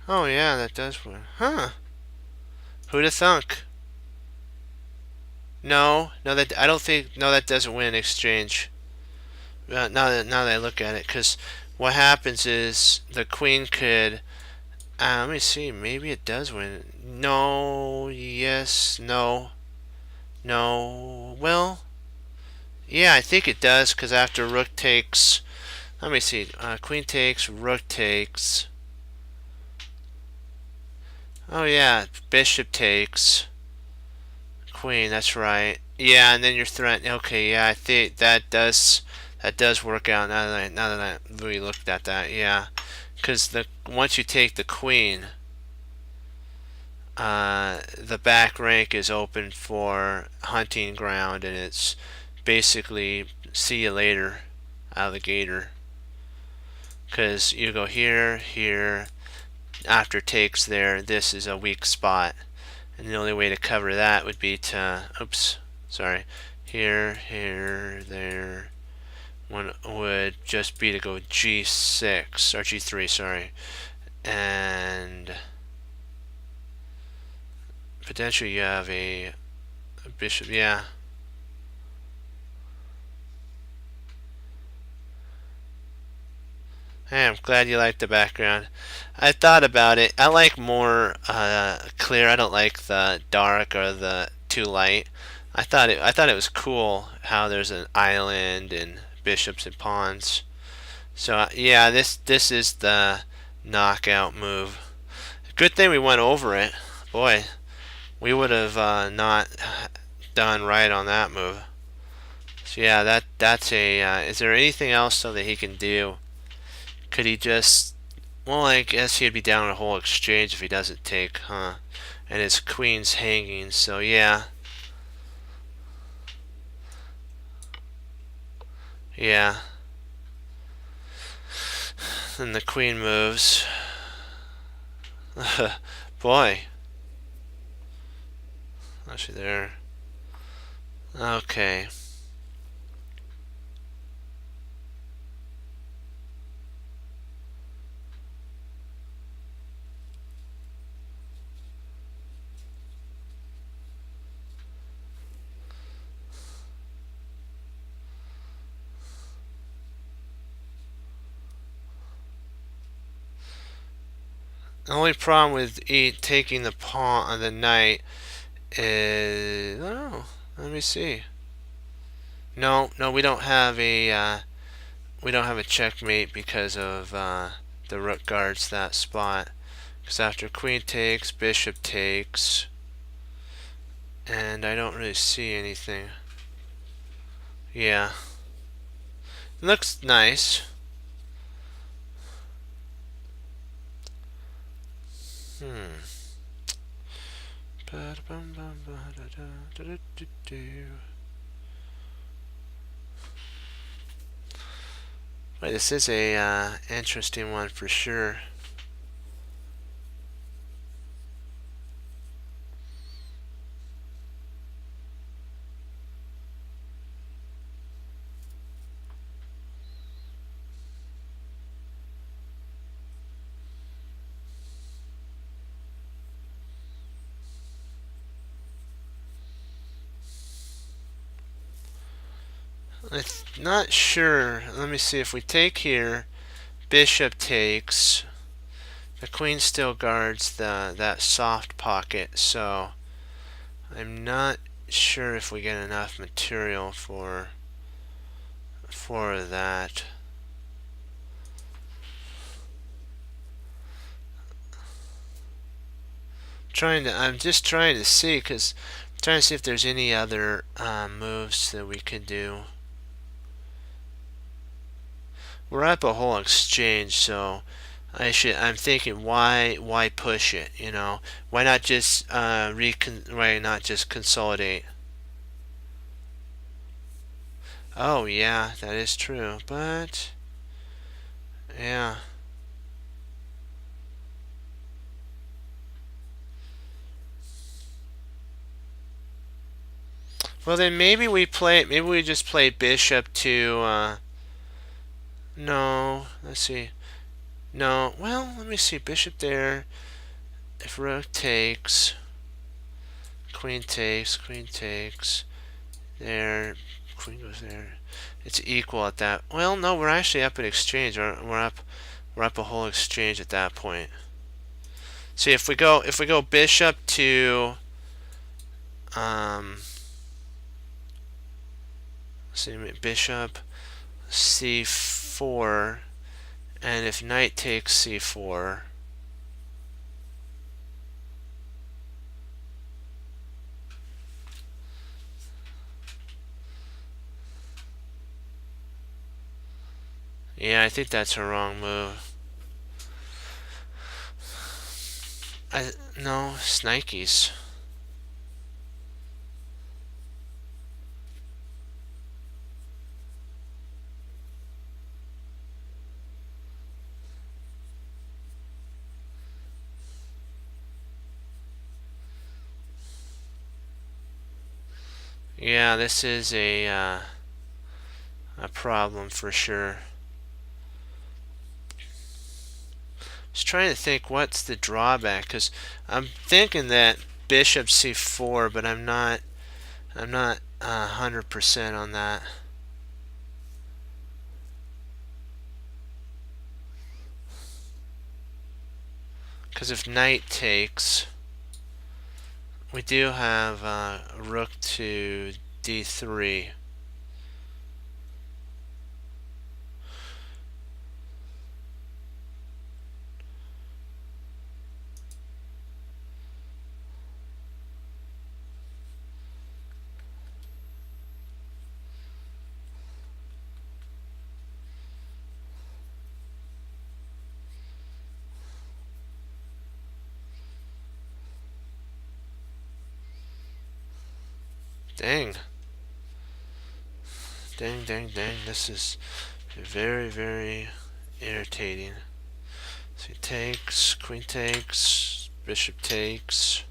Speaker 1: Oh yeah, that does work. Huh. Who'd have thunk? No, that I don't think. No, that doesn't win exchange. Now that I look at it, because what happens is the queen could. Let me see. Maybe it does win. No. Yes. No. No. Well. Yeah, I think it does, because after rook takes. Let me see. Queen takes. Rook takes. Oh yeah. Bishop takes. Queen. That's right. Yeah, and then you're threatening. Okay. Yeah, I think that does work out. Now that I really looked at that. Yeah. Because once you take the queen, the back rank is open for hunting ground, and it's basically see you later, alligator. Because you go here, here, after takes there, this is a weak spot, and the only way to cover that would be to, oops, sorry, here, here, there. One would just be to go g6 or g3, sorry, and potentially you have a bishop. Yeah. Hey, I'm glad you like the background. I thought about it. I like more clear. I don't like the dark or the too light. I thought it was cool how there's an island and bishops and pawns. So yeah, this is the knockout move. Good thing we went over it. Boy, we would have not done right on that move. So yeah, that's a. Is there anything else though that he can do? Could he just? Well, I guess he'd be down a whole exchange if he doesn't take, huh? And his queen's hanging, so yeah. Yeah. Then the queen moves. Boy. Actually, there. Okay. The only problem with taking the pawn on the knight is, oh, let me see. No, we don't have a checkmate because of the rook guards that spot. Because after queen takes, bishop takes, and I don't really see anything. Yeah. Looks nice. Hmm. Wait, this is a interesting one for sure. I'm not sure. Let me see. If we take here, bishop takes. The queen still guards that soft pocket, so I'm not sure if we get enough material for that. I'm just trying to see, because I'm trying to see if there's any other moves that we could do. We're up a whole exchange, so I'm thinking, why push it? You know, why not just why not just consolidate? Oh yeah, that is true, but yeah. Well, then maybe we just play bishop to no, let's see. No, well, let me see. Bishop there. If rook takes, queen takes, there, queen goes there. It's equal at that. Well, no, we're actually up an exchange. We're up a whole exchange at that point. See, if we go bishop to um, see, bishop c4, and if knight takes c4. Yeah, I think that's a wrong move. No, Snikes. Yeah, this is a problem for sure. Just trying to think what's the drawback, because I'm thinking that bishop c4, but I'm not 100% on that. Because if knight takes, we do have rook to d3. Dang. Dang. This is very, very irritating. So he takes, queen takes, bishop takes.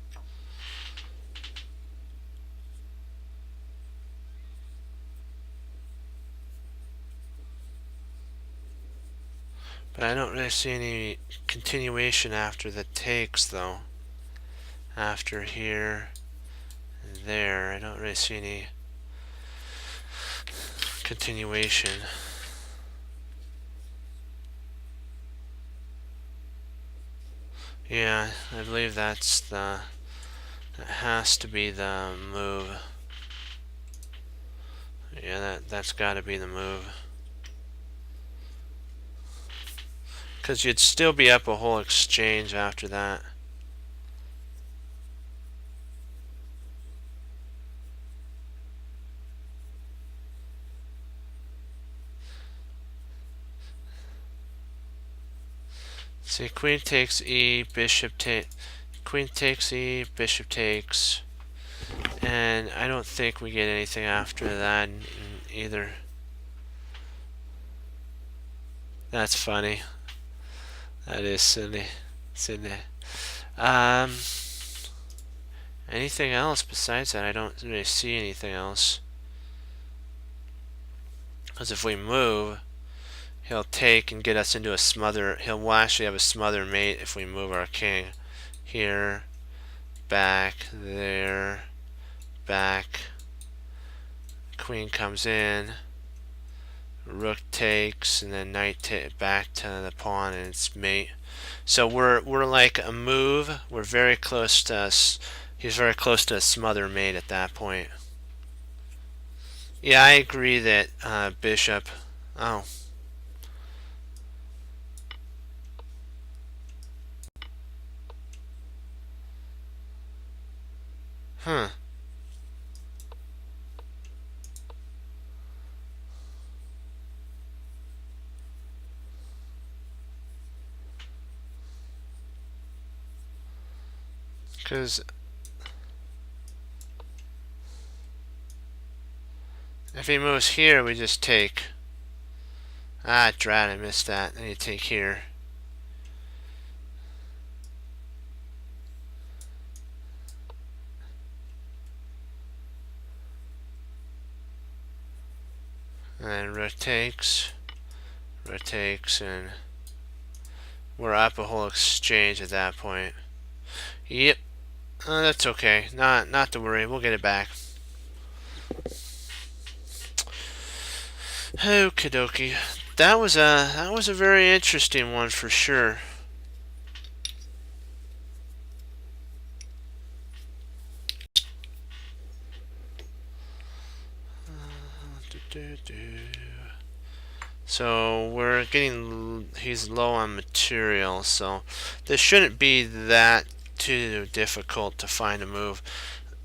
Speaker 1: But I don't really see any continuation after the takes, though. After here and there, I don't really see any continuation. Yeah, I believe that has to be the move. Yeah, that's got to be the move. Because you'd still be up a whole exchange after that. See, queen takes e, bishop takes, queen takes e, bishop takes, and I don't think we get anything after that either. That's funny. That is silly. Silly. Um, anything else besides that? I don't really see anything else. Because if we move, he'll take and get us into a smother. We'll actually have a smother mate if we move our king here, back, there, back. Queen comes in, rook takes, and then knight back to the pawn and its mate. So we're like a move. We're very close to us. He's very close to a smother mate at that point. Yeah, I agree that bishop. Oh. Huh. Because if he moves here, we just take. Ah, drat, I missed that. Then you take here. And then rook takes, and we're up a whole exchange at that point. Yep. That's okay. Not to worry. We'll get it back. Okie dokie. That was a very interesting one for sure. So we're getting, he's low on material, so this shouldn't be that too difficult to find a move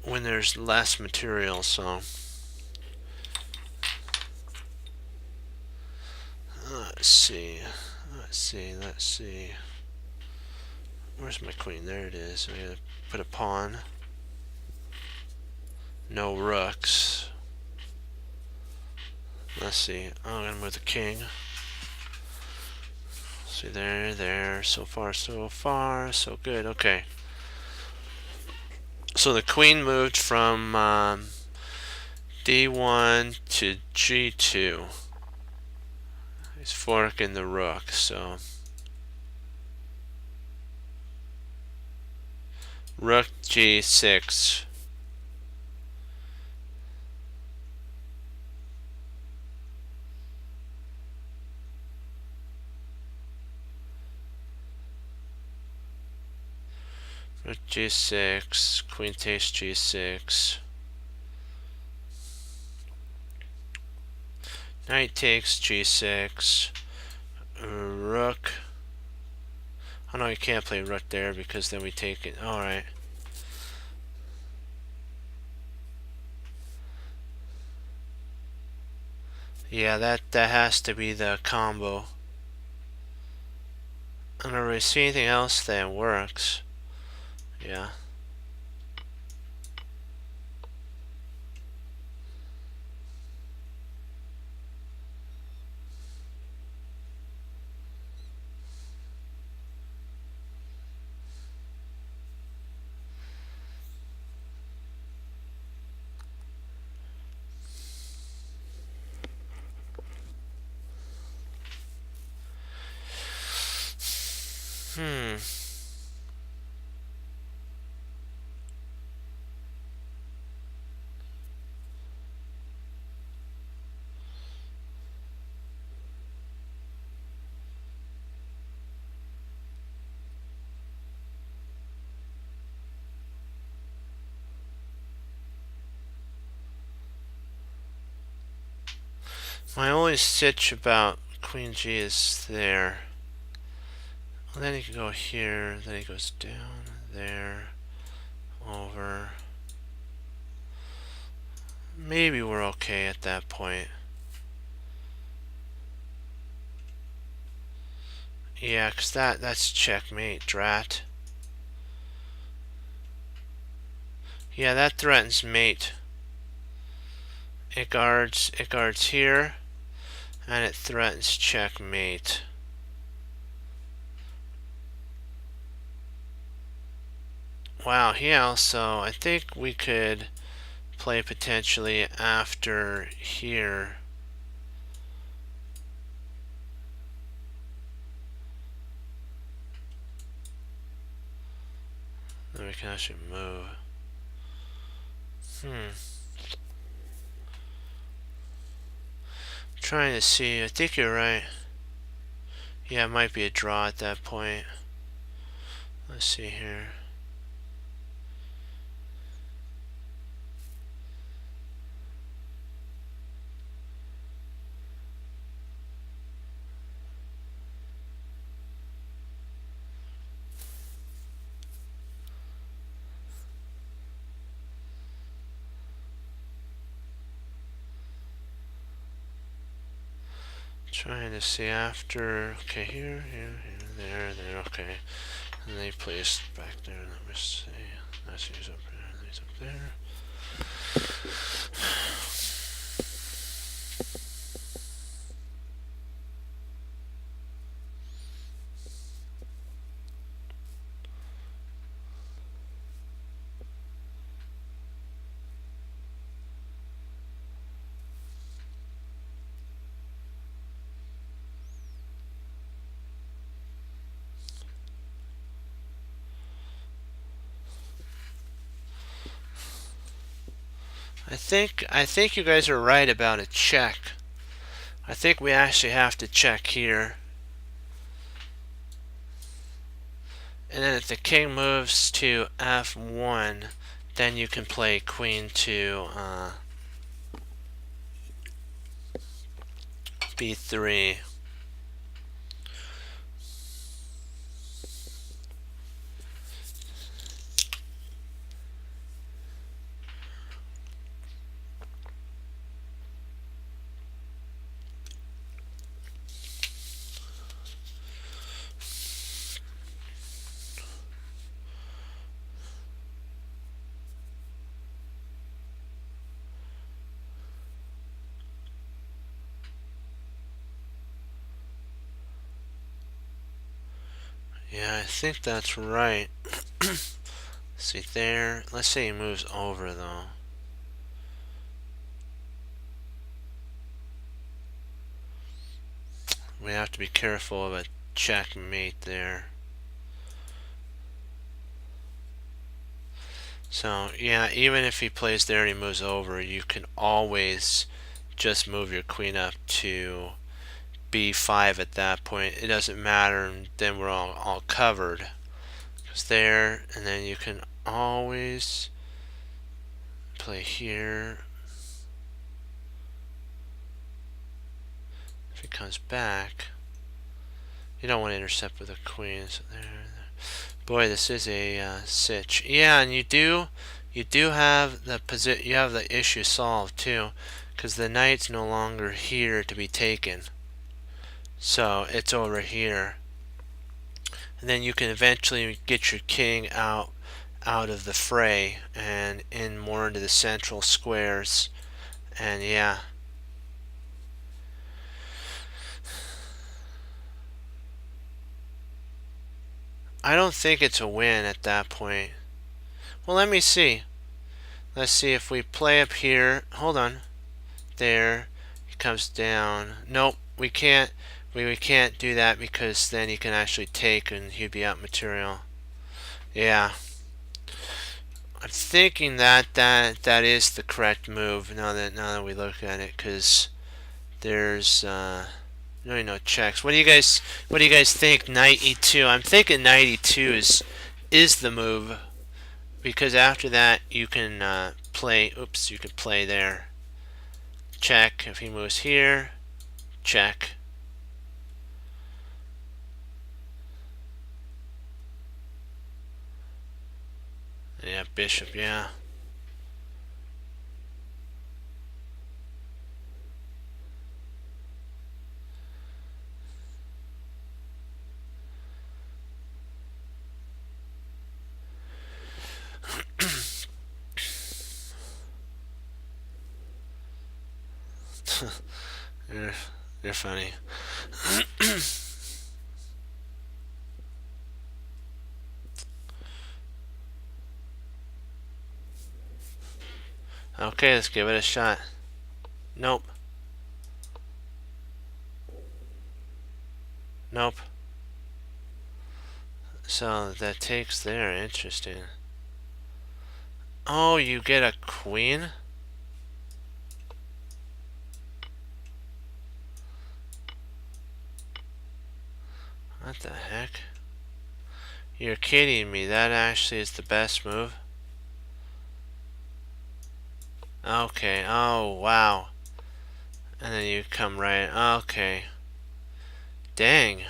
Speaker 1: when there's less material. So let's see. Where's my queen? There it is. We gotta put a pawn. No rooks. Let's see. I'm gonna move the king. See there. So far, so good. Okay. So the queen moved from D1 to G2. He's forking the rook, so rook G6. Rook G6, queen takes G6. Knight takes G6. Rook. Oh no, you can't play rook there because then we take it. Alright. Yeah, that has to be the combo. I don't really see anything else that works. Yeah. Hmm. My only stitch about Queen G is there. Well, then he can go here, then he goes down, there, over. Maybe we're okay at that point. Yeah, 'cause that's checkmate, drat. Yeah, that threatens mate. It guards here, and it threatens checkmate. Wow, he also, I think we could play potentially after here. Then we can actually move. Trying to see, I think you're right. Yeah, it might be a draw at that point. Let's see here. Trying to see after. Okay, here, there. Okay, and they placed back there. Let me see. That's he's up there. He's up there. I think you guys are right about a check. I think we actually have to check here. And then if the king moves to f1, then you can play queen to b3. Yeah, I think that's right. See there. Let's say he moves over though. We have to be careful of a checkmate there. So yeah, even if he plays there and he moves over, you can always just move your queen up to b5 at that point. It doesn't matter, and then we're all covered. It's there, and then you can always play here. If he comes back, you don't want to intercept with a queen. So there. Boy, this is a sitch. Yeah, and you do have the issue solved too, because the knight's no longer here to be taken. So it's over here, and then you can eventually get your king out of the fray and in more into the central squares. And yeah. I don't think it's a win at that point. Well, let me see. Let's see if we play up here. Hold on. There. He comes down. Nope, we can't. We can't do that because then he can actually take and he'd be out material. Yeah. I'm thinking that is the correct move now that we look at it, because there's really no checks. What do you guys think? Knight e2. I'm thinking knight e2 is the move, because after that you can play. Oops, you can play there. Check if he moves here. Check. Yeah, bishop. Yeah. you're, you're funny. Okay, let's give it a shot. Nope. Nope. So that takes there. Interesting. Oh, you get a queen? What the heck? You're kidding me. That actually is the best move. Okay. Oh, wow. And then you come right. Okay. Dang.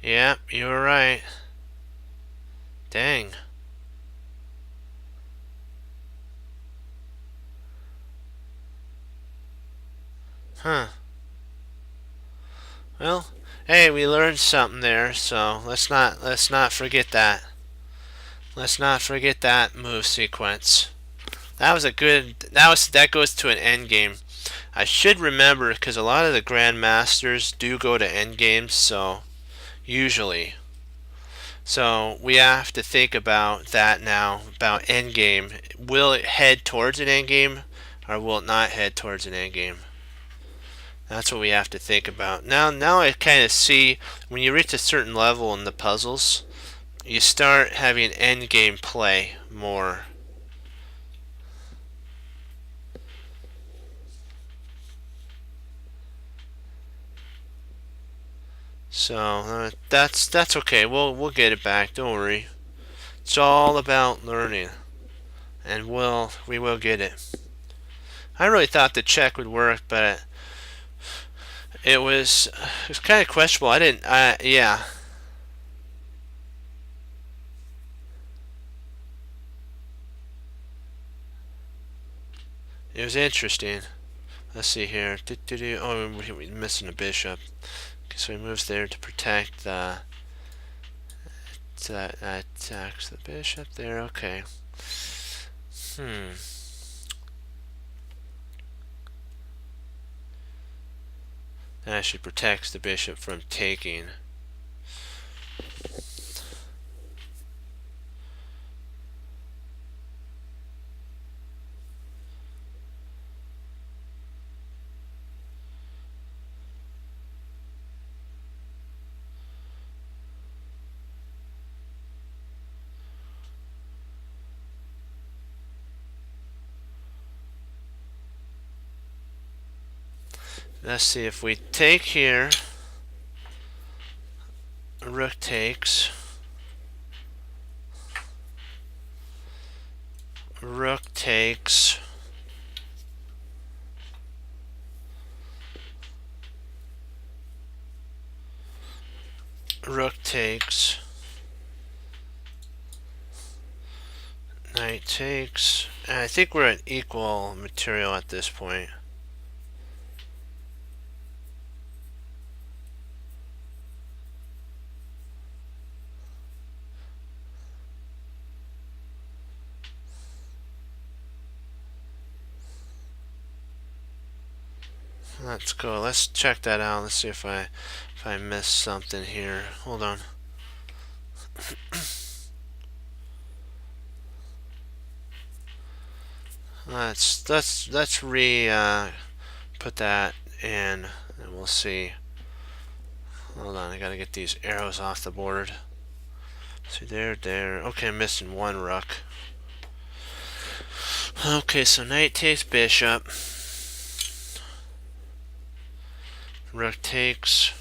Speaker 1: Yep, you were right. Dang. Huh. Well, hey, we learned something there, so let's not forget that. Let's not forget that move sequence. That was a good. That goes to an end game. I should remember because a lot of the grandmasters do go to end games, so usually. So we have to think about that now about end game. Will it head towards an end game, or will it not head towards an end game? That's what we have to think about. Now I kind of see when you reach a certain level in the puzzles, you start having end game play more. So that's okay. We'll get it back. Don't worry. It's all about learning, and we will get it. I really thought the check would work, but it was kind of questionable. I didn't. Yeah. It was interesting. Let's see here. Oh, we're missing a bishop. Okay, so he moves there to protect the. That attacks the bishop there. Okay. Hmm. That actually protects the bishop from taking. Let's see if we take here. Rook takes. Rook takes. Rook takes. Knight takes. And I think we're at equal material at this point. Let's go. Let's check that out. Let's see if I missed something here. Hold on. Let's put that in, and we'll see. Hold on, I gotta get these arrows off the board. See there. Okay, I'm missing one rook. Okay, so knight takes bishop. Rook takes.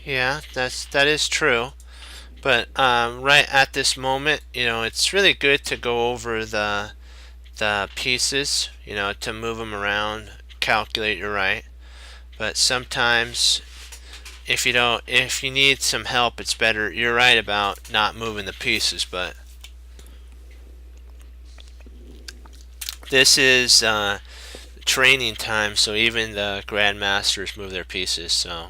Speaker 1: Yeah, that is true. But right at this moment, it's really good to go over the pieces, to move them around, calculate your right. But sometimes if you need some help, it's better. You're right about not moving the pieces, but this is training time, so even the grandmasters move their pieces. So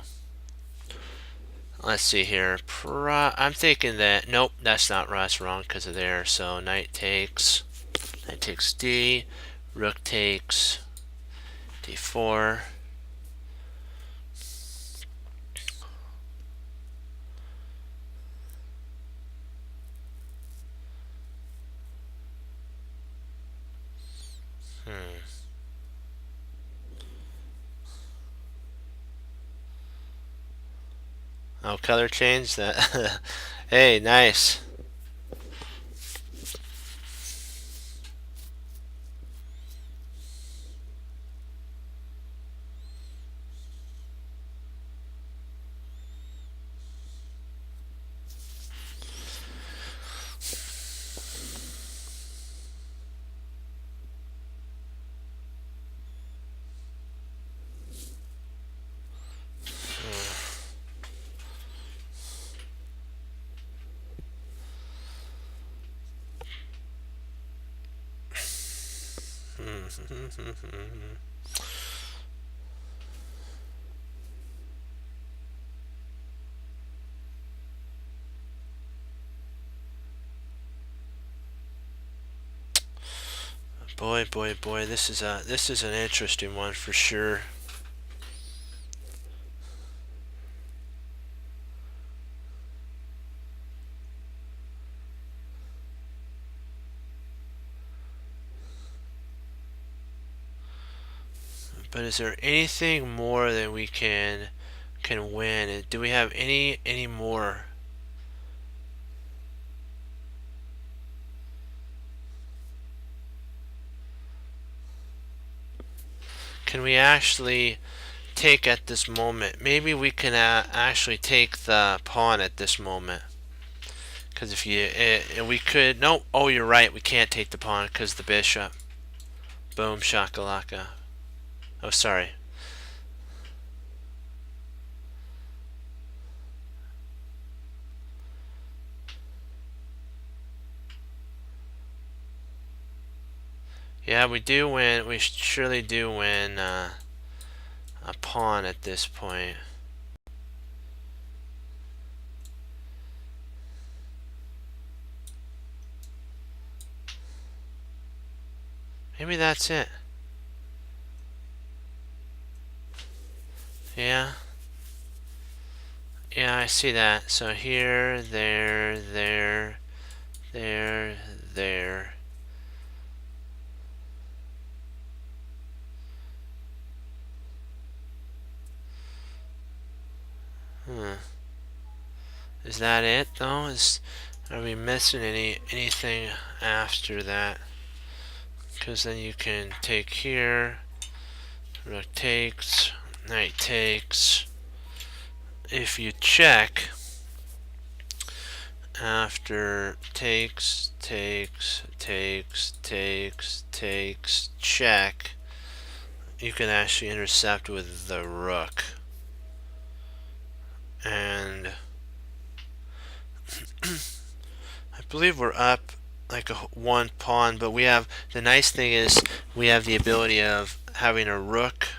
Speaker 1: let's see here. I'm thinking that nope, that's not right. That's wrong because of there. So knight takes D, rook takes d4. Oh, color change that. Hey, nice. Boy, boy, boy, this is an interesting one for sure. But is there anything more that we can win? Do we have any more? Can we actually take at this moment? Maybe we can actually take the pawn at this moment. Because if we could. No, oh, you're right. We can't take the pawn because the bishop. Boom, shakalaka. Oh, sorry. Yeah, we do win. We surely do win a pawn at this point. Maybe that's it. Yeah. Yeah, I see that. So here, there, there, there, there. Is that it though? Are we missing anything after that? Because then you can take here, rook takes, knight takes. If you check after takes, check, you can actually intercept with the rook. And I believe we're up like one pawn, but we have the nice thing is we have the ability of having a rook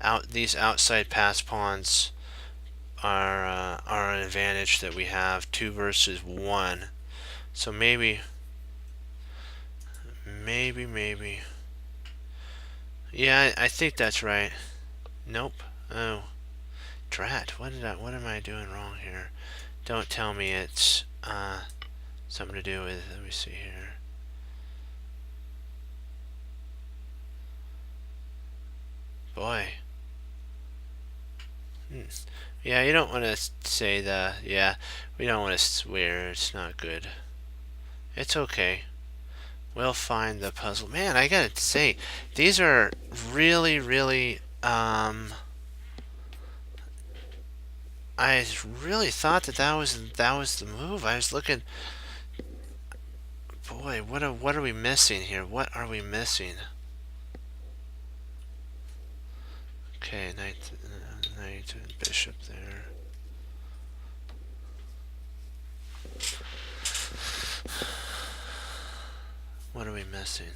Speaker 1: out. These outside pass pawns are an advantage that we have 2 versus 1. So maybe. Yeah, I think that's right. Nope. Oh, drat. What am I doing wrong here? Don't tell me it's something to do with. Let me see here. Boy. Yeah, you don't want to say the. Yeah, we don't want to swear. It's not good. It's okay. We'll find the puzzle. Man, I gotta say, these are really, really. I really thought that was the move. I was looking. Boy, what are we missing here? What are we missing? Okay, knight and bishop there. What are we missing?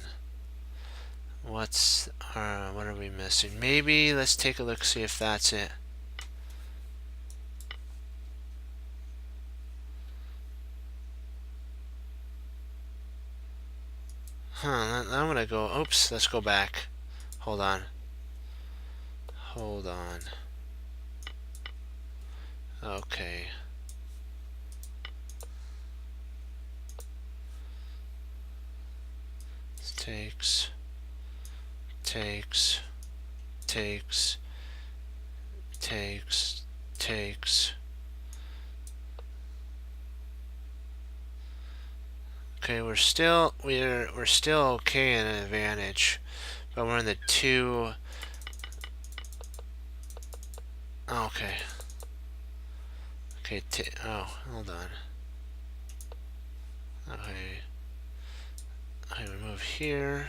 Speaker 1: What are we missing? Maybe let's take a look, see if that's it. I'm gonna go. Oops, let's go back. Hold on. Hold on. Okay. Takes. Takes. Takes. Takes. Takes. Okay, we're still okay in an advantage, but we're in the two. Okay. Okay. Oh, hold on. Okay. I remove here.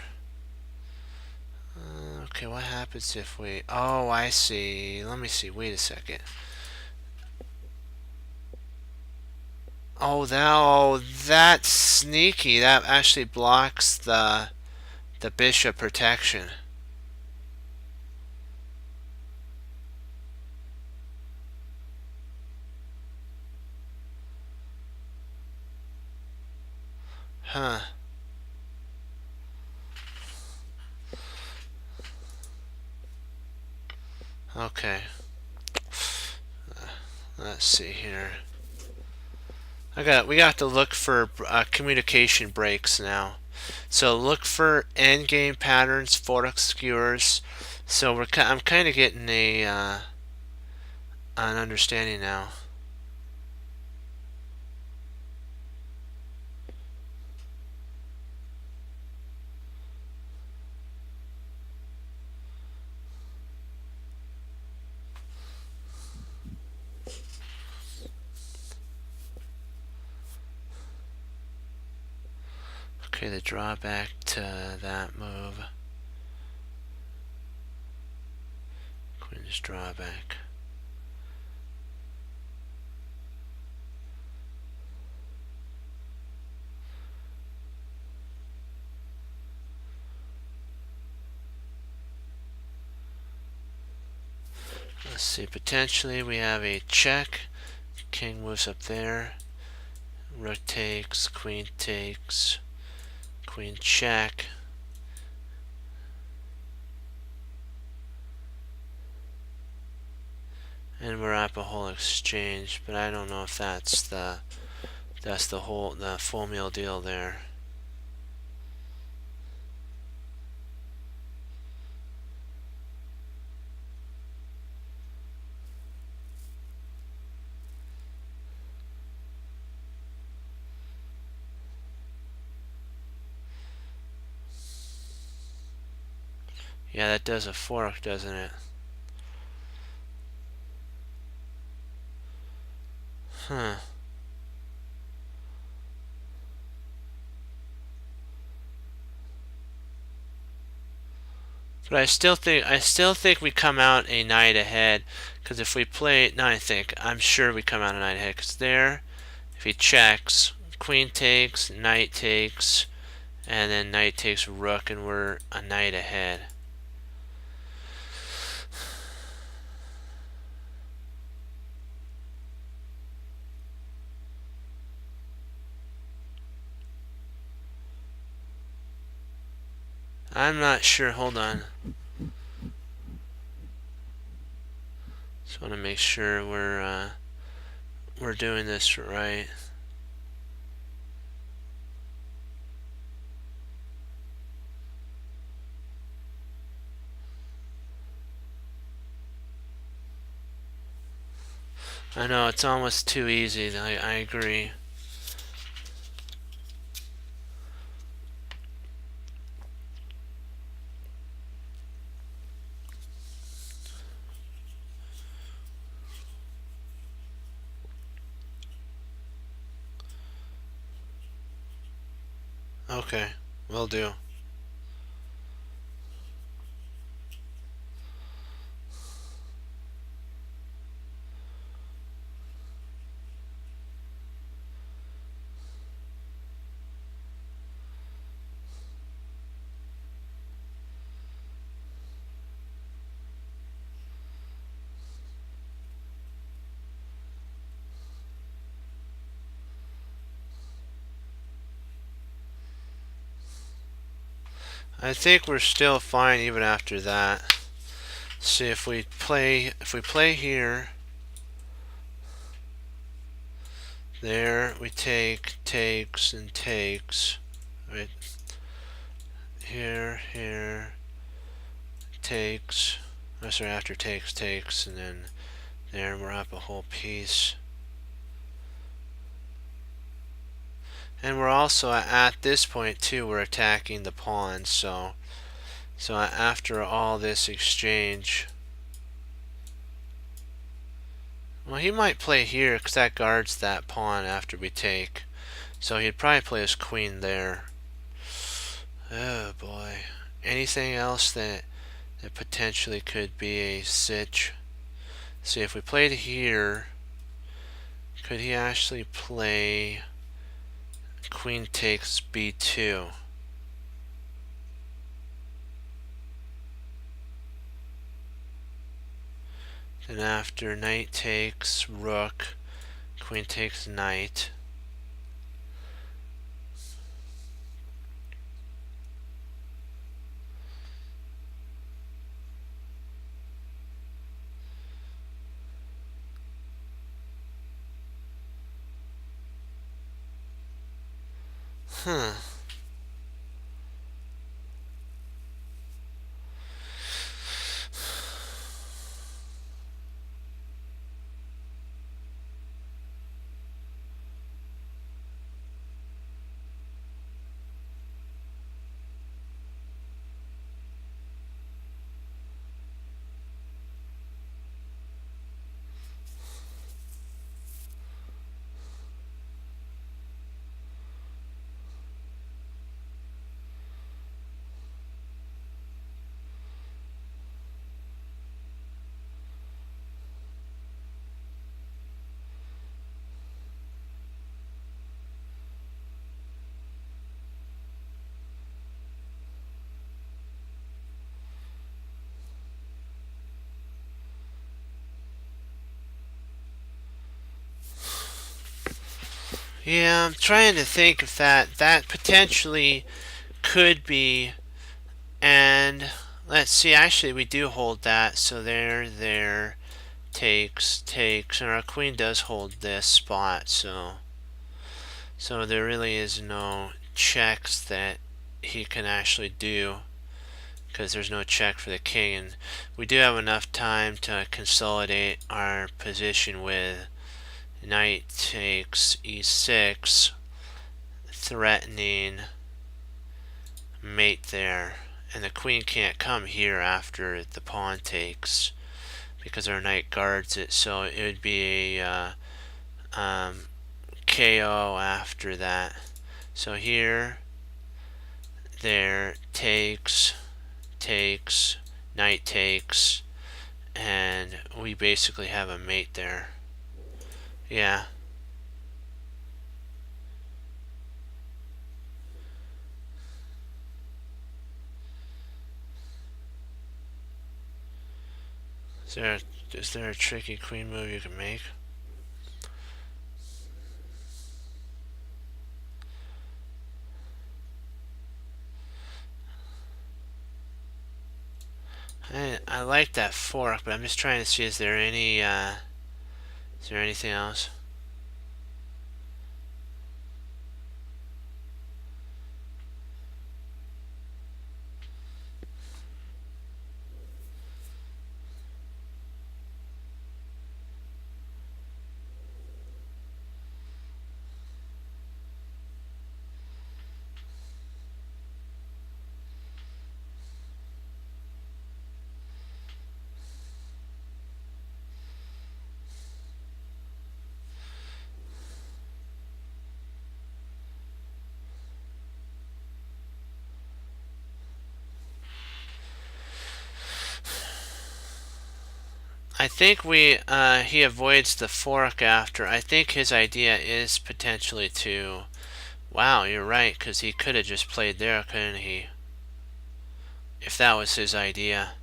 Speaker 1: Okay, what happens if we... Oh, I see. Let me see. Wait a second. Oh, that's sneaky. That actually blocks the bishop protection. Huh. Okay. Let's see here. We got to look for communication breaks now. So look for endgame patterns, vortex skewers. So I'm kind of getting an understanding now. Okay, the drawback to that move. Queen's drawback. Let's see, potentially we have a check. King moves up there. Rook takes, queen takes, queen check. And we're up a whole exchange, but I don't know if that's the full meal deal there. Yeah, that does a fork, doesn't it? Huh. But I still think we come out a knight ahead, because if we play, I'm sure we come out a knight ahead, because there, if he checks, queen takes, knight takes, and then knight takes rook, and we're a knight ahead. I'm not sure. Hold on. Just want to make sure we're doing this right. I know it's almost too easy. I agree. Okay, will do. I think we're still fine even after that. See if we play here, there we takes and takes. Right here, takes. Oh, sorry, after takes, and then there we're up a whole piece. And we're also at this point too, we're attacking the pawn, so after all this exchange, well, he might play here because that guards that pawn after we take. So he'd probably play his queen there. Oh boy. Anything else that potentially could be a sitch? See, if we played here, could he actually play queen takes b2? Then after knight takes rook, queen takes knight. Huh. Yeah, I'm trying to think if that potentially could be. And let's see, actually we do hold that, so there takes, and our queen does hold this spot, so there really is no checks that he can actually do because there's no check for the king, and we do have enough time to consolidate our position with knight takes e6, threatening mate there, and the queen can't come here after the pawn takes because our knight guards it, so it would be a KO after that. So here, there, takes, knight takes, and we basically have a mate there. Yeah. Is there a tricky queen move you can make? I like that fork, but I'm just trying to see, is there anything else? I think he avoids the fork after. I think his idea is potentially to... Wow, you're right, because he could have just played there, couldn't he? If that was his idea.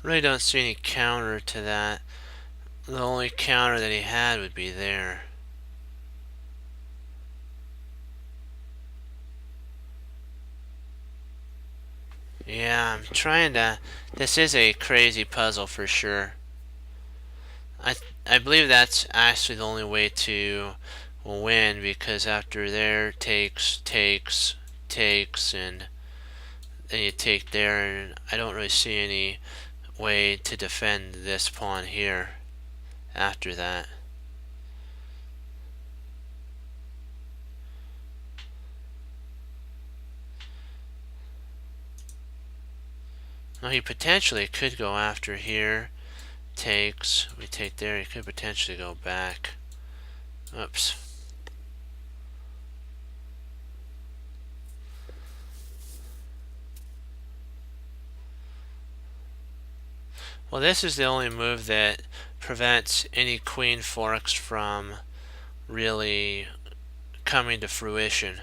Speaker 1: Really don't see any counter to that. The only counter that he had would be there. Yeah, I'm trying to... This is a crazy puzzle for sure. I believe that's actually the only way to win, because after there takes, and then you take there, and I don't really see any way to defend this pawn here after that. Well, he potentially could go after here. Takes, we take there, he could potentially go back. Oops. Well, this is the only move that prevents any queen forks from really coming to fruition.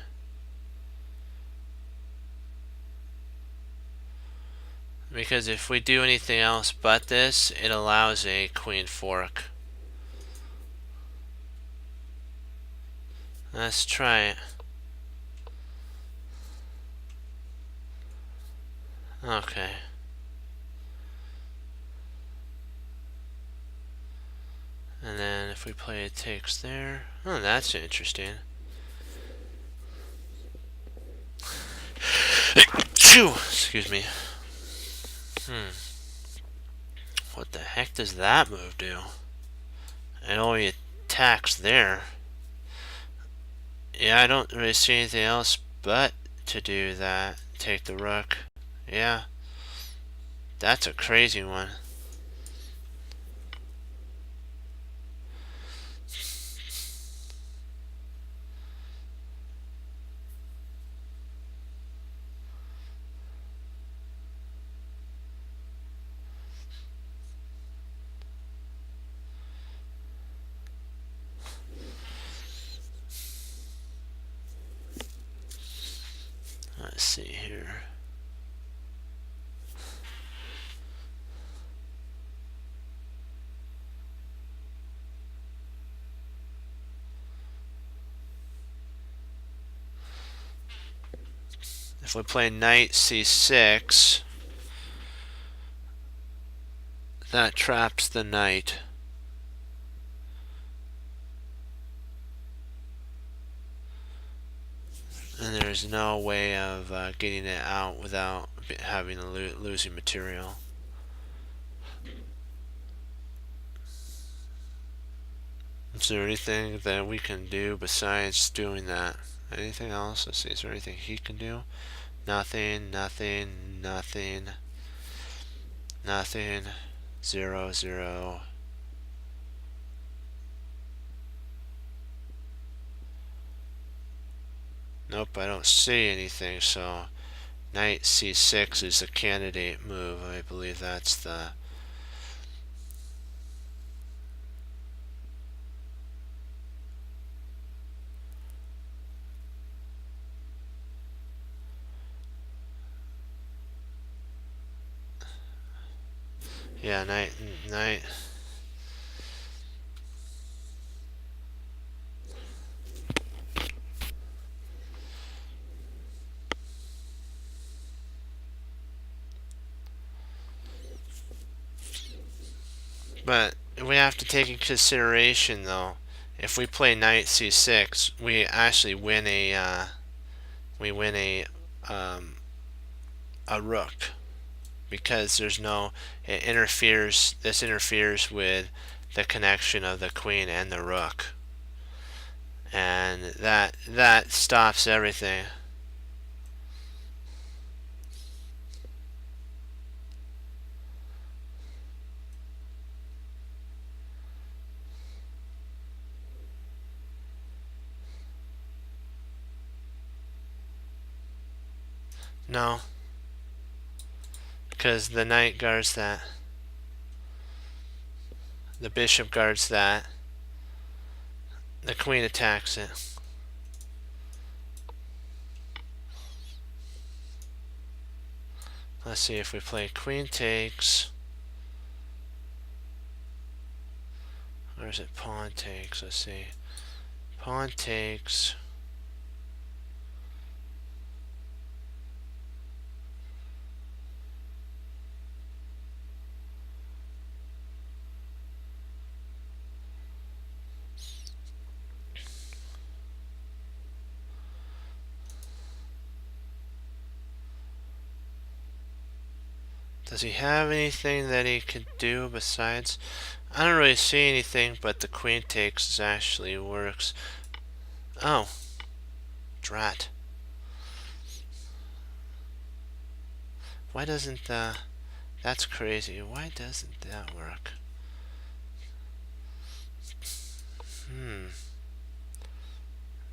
Speaker 1: Because if we do anything else but this, it allows a queen fork. Let's try it. Okay. And then if we play it takes there. Oh, that's interesting. Excuse me. What the heck does that move do? It only attacks there. Yeah, I don't really see anything else but to do that. Take the rook. Yeah. That's a crazy one. Let's see here. If we play knight c6, that traps the knight. And there's no way of getting it out without having losing material. Is there anything that we can do besides doing that? Anything else? Let's see, is there anything he can do? Nothing, nothing, nothing, nothing, 0, 0. Nope, I don't see anything, so knight c6 is the candidate move. I believe that's the... Yeah, knight. But we have to take in consideration, though, if we play knight c6, we actually win um, a rook, because there's no it interferes. This interferes with the connection of the queen and the rook, and that stops everything. No, because the knight guards that. The bishop guards that. The queen attacks it. Let's see if we play queen takes. Or is it pawn takes? Let's see. Pawn takes. Does he have anything that he could do besides? I don't really see anything, but the queen takes actually works. Oh, drat. Why doesn't the... That's crazy. Why doesn't that work?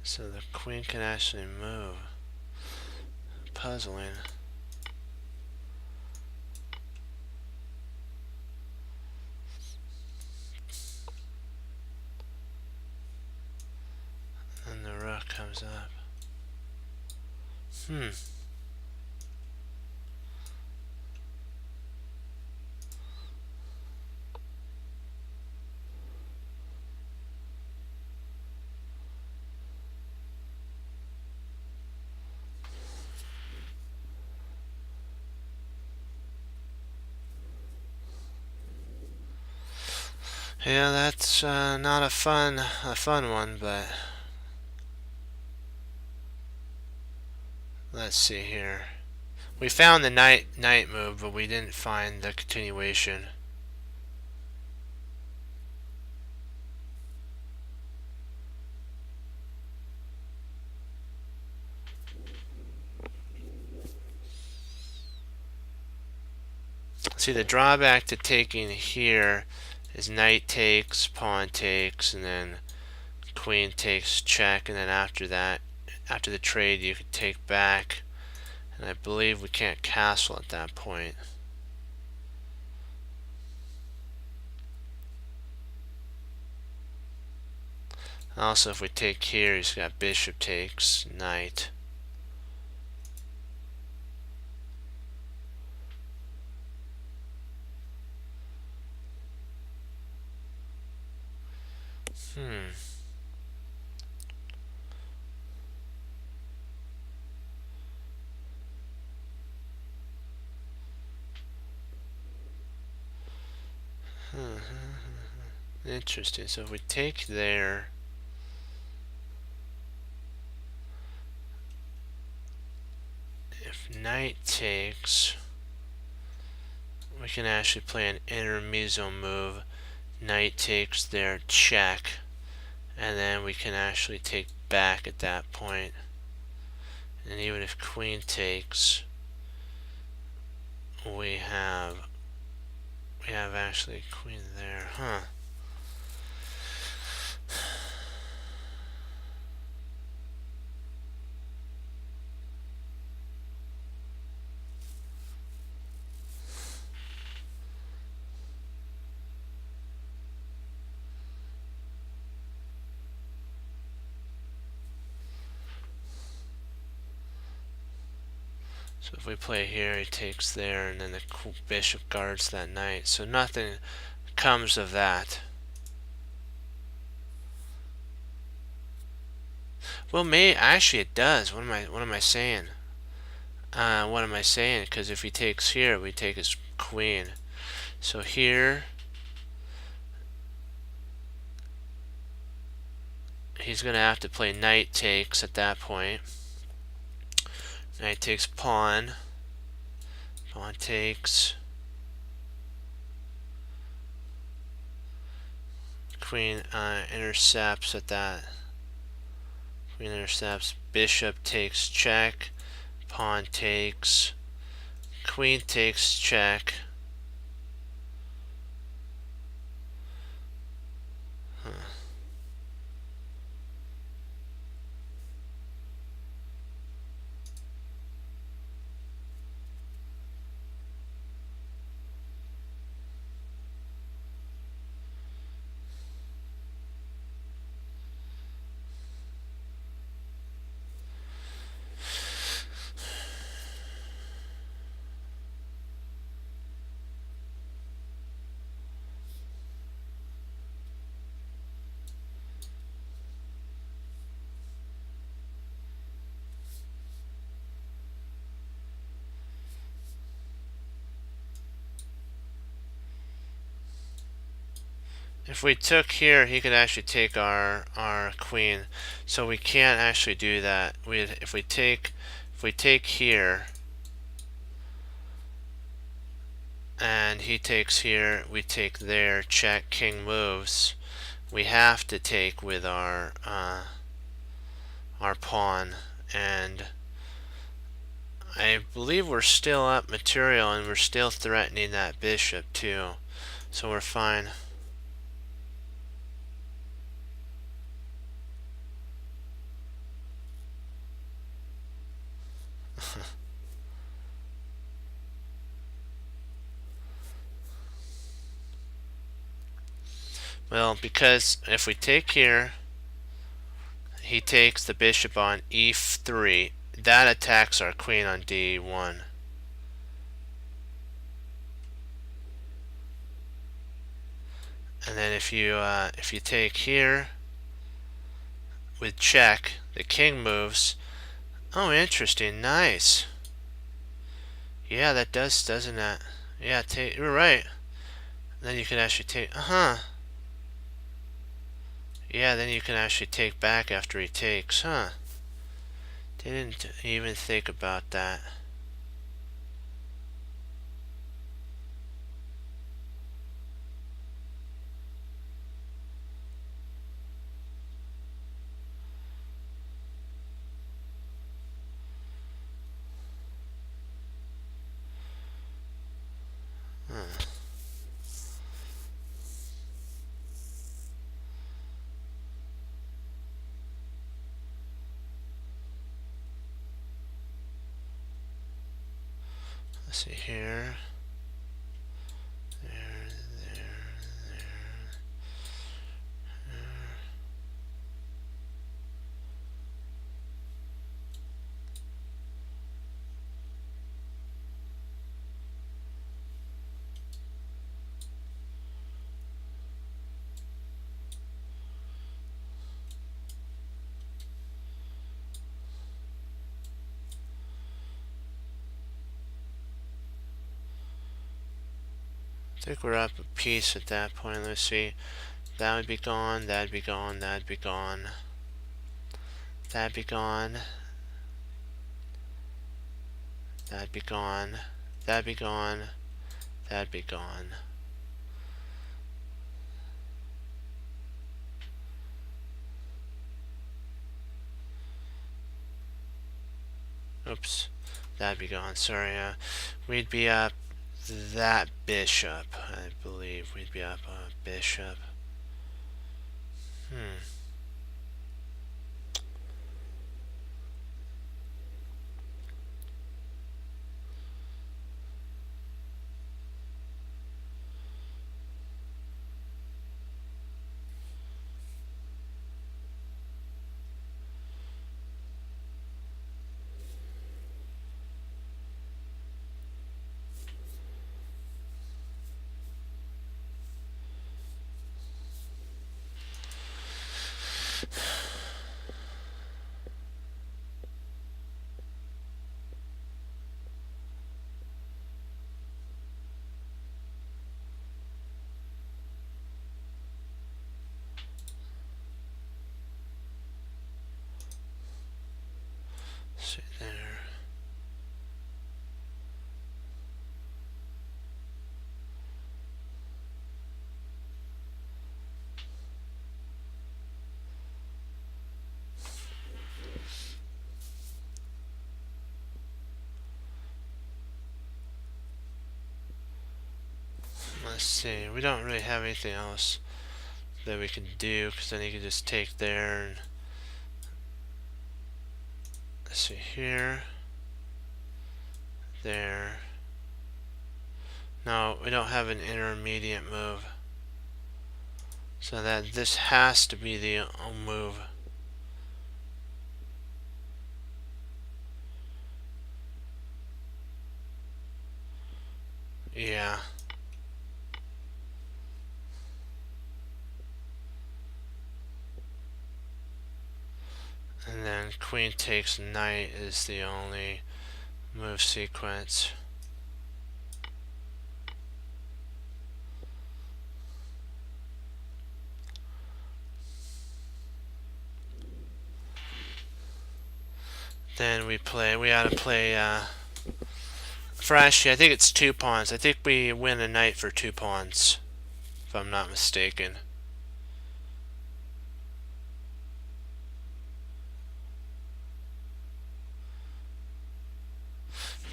Speaker 1: So the queen can actually move. Puzzling. And the rook comes up. Yeah, that's not a fun one, but let's see here. We found the knight move, but we didn't find the continuation. See, the drawback to taking here is knight takes, pawn takes, and then queen takes check, and then after that, after the trade, you could take back, and I believe we can't castle at that point. Also, if we take here, he's got bishop takes, knight. Interesting. So if we take there, if knight takes, we can actually play an intermezzo move. Knight takes there, check, and then we can actually take back at that point. And even if queen takes, we have actually queen there, So if we play here, he takes there, and then the bishop guards that knight. So nothing comes of that. Well, actually it does. What am I saying? What am I saying? Because if he takes here, we take his queen. So here, he's gonna have to play knight takes at that point. Knight takes pawn. Pawn takes. Queen intercepts at that. Queen intercepts. Bishop takes check. Pawn takes. Queen takes check. Huh. If we took here, he could actually take our queen. So we can't actually do that. If we take here and he takes here, we take there, check, king moves. We have to take with our pawn, and I believe we're still up material and we're still threatening that bishop too. So we're fine. Well, because if we take here, he takes the bishop on e3. That attacks our queen on d1. And then if you take here with check, the king moves. Oh, interesting. Nice. Yeah, that does, doesn't that? Yeah, you're right. Then you can actually take. Yeah, then you can actually take back after he takes, huh? Didn't even think about that. Huh. Let's see here. There, there, there. I think we're up a piece at that point. Let's see. That would be gone, that'd be gone, that'd be gone. That'd be gone. That'd be gone. That'd be gone. That'd be gone. Oops. That'd be gone. Sorry. We'd be up that bishop, I believe. We'd be up a bishop. let's see. We don't really have anything else that we can do, because then you can just take there and let's see here, there. No, we don't have an intermediate move, so that this has to be the move. Yeah. And then queen takes knight is the only move sequence. Then we ought to play, for actually, I think it's 2 pawns. I think we win a knight for 2 pawns, if I'm not mistaken.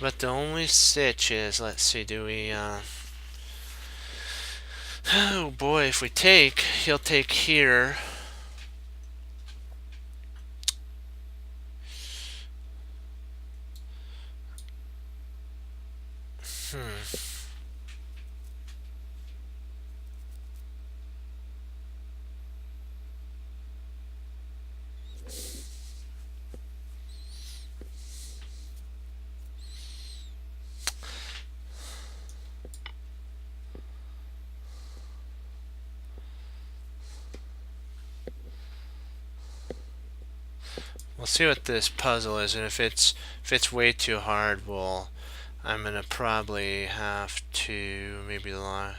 Speaker 1: But the only sitch is, let's see, do we, oh boy, if we take, he'll take here. We'll see what this puzzle is, and if it's way too hard, I'm gonna probably have to maybe lie.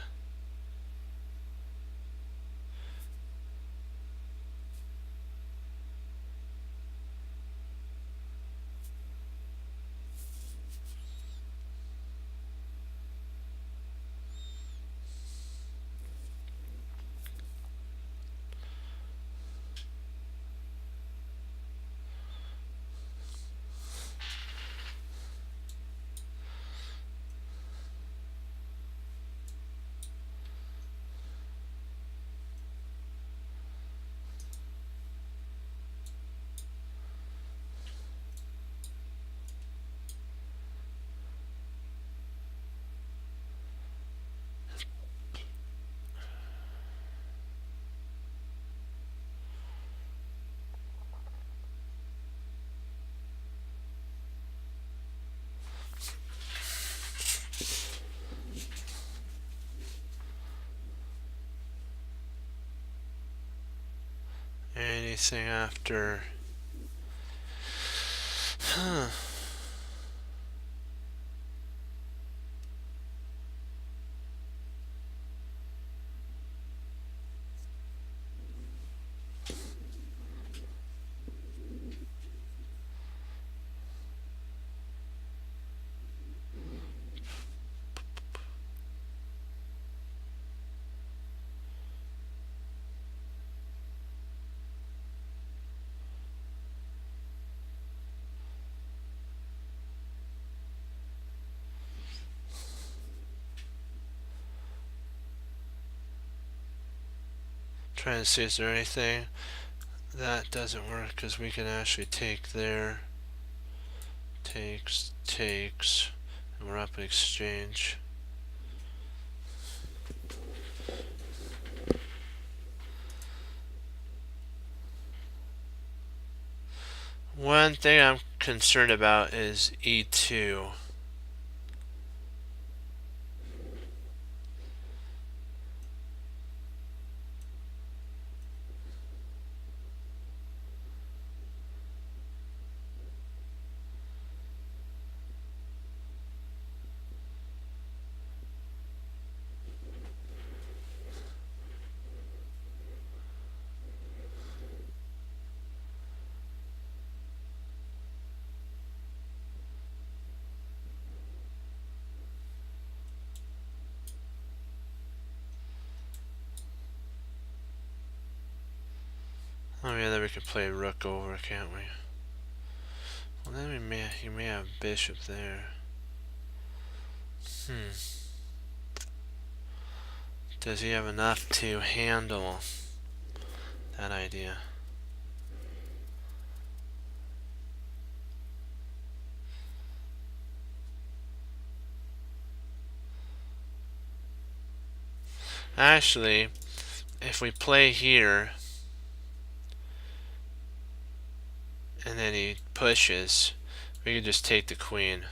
Speaker 1: Anything after? Huh. Trying to see is there anything that doesn't work, because we can actually take there, takes, and we're up in exchange. One thing I'm concerned about is E2. Oh yeah, then we could play rook over, can't we? Well, then you may have bishop there. Does he have enough to handle that idea? Actually, if we play here and then he pushes, we can just take the queen.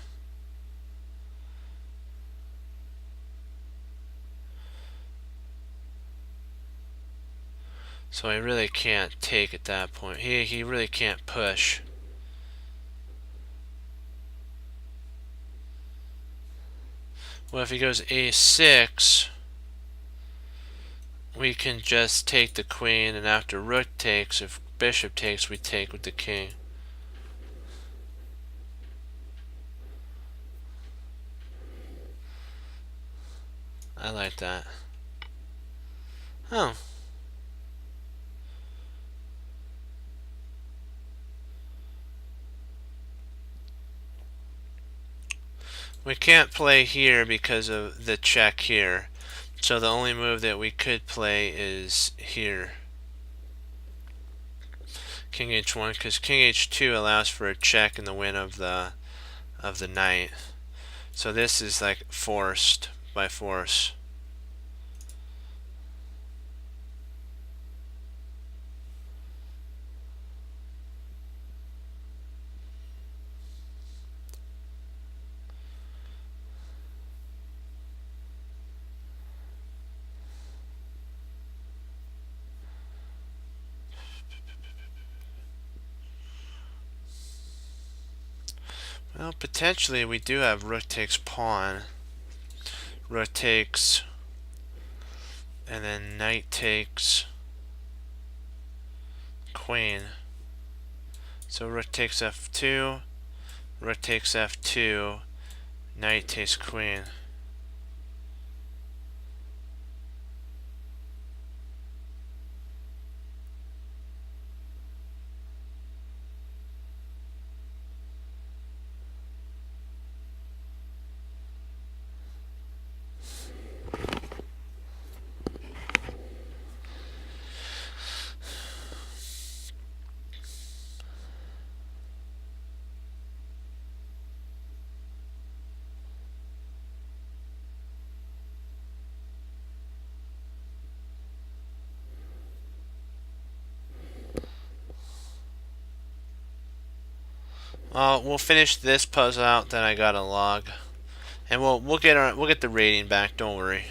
Speaker 1: So he really can't take at that point. He really can't push. Well, if he goes a6, we can just take the queen, and after rook takes, if bishop takes, we take with the king. I like that. Oh. We can't play here because of the check here. So the only move that we could play is here. King h1, because king h2 allows for a check in the win of the knight. So this is like forced by force. Well, potentially we do have rook takes pawn, rook takes, and then knight takes queen. So rook takes f2, rook takes f2, knight takes queen. We'll finish this puzzle out, then I got a log, and we'll get the rating back. Don't worry.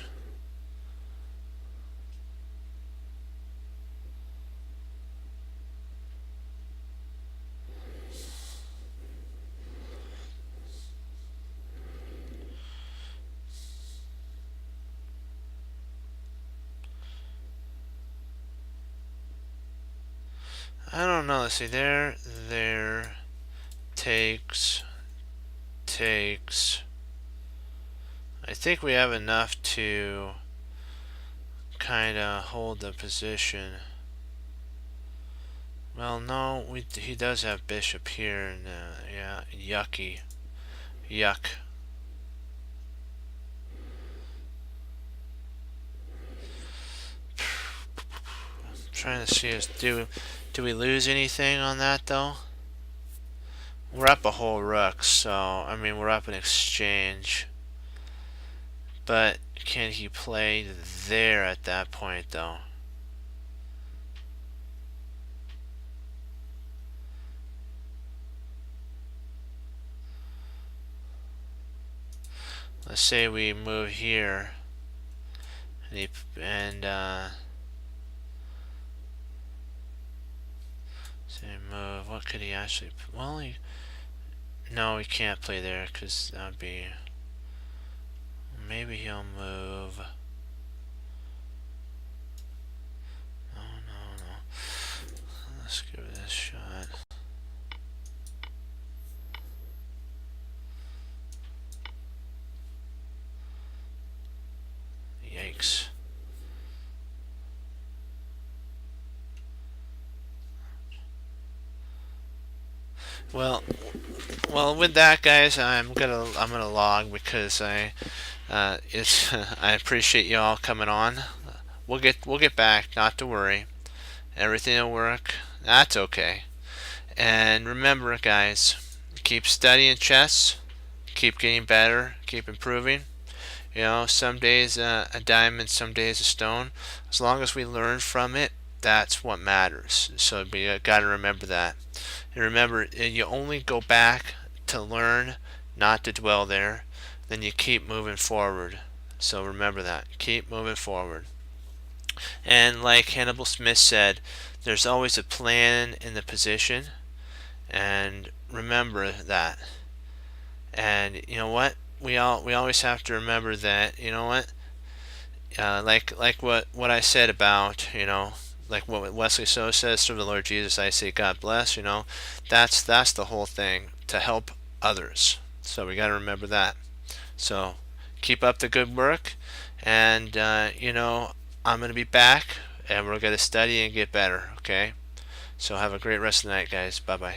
Speaker 1: I don't know. Let's see. There, takes. I think we have enough to kind of hold the position. Well, no, he does have bishop here, and yeah, yuck. I'm trying to see us do we lose anything on that though? We're up a whole rook, so I mean we're up an exchange. But can he play there at that point though? Let's say we move here, and say move. What could he actually? Well, no, he can't play there because that'd be. Maybe he'll move. No. Let's give it a shot. Yikes. Well, with that, guys, I'm gonna log because It's I appreciate you all coming on. We'll get back. Not to worry. Everything will work. That's okay. And remember, guys, keep studying chess. Keep getting better. Keep improving. You know, some days a diamond, some days a stone. As long as we learn from it, that's what matters. So we got to remember that. And remember, you only go back to learn, not to dwell there. Then you keep moving forward. So remember that. Keep moving forward. And like Hannibal Smith said, there's always a plan in the position. And remember that. And you know what? We always have to remember that. You know what? Like what I said about, like what Wesley So says through the Lord Jesus, I say God bless. That's the whole thing, to help others. So we got to remember that. So keep up the good work, and I'm gonna be back, and we're gonna study and get better. Okay. So have a great rest of the night, guys. Bye bye.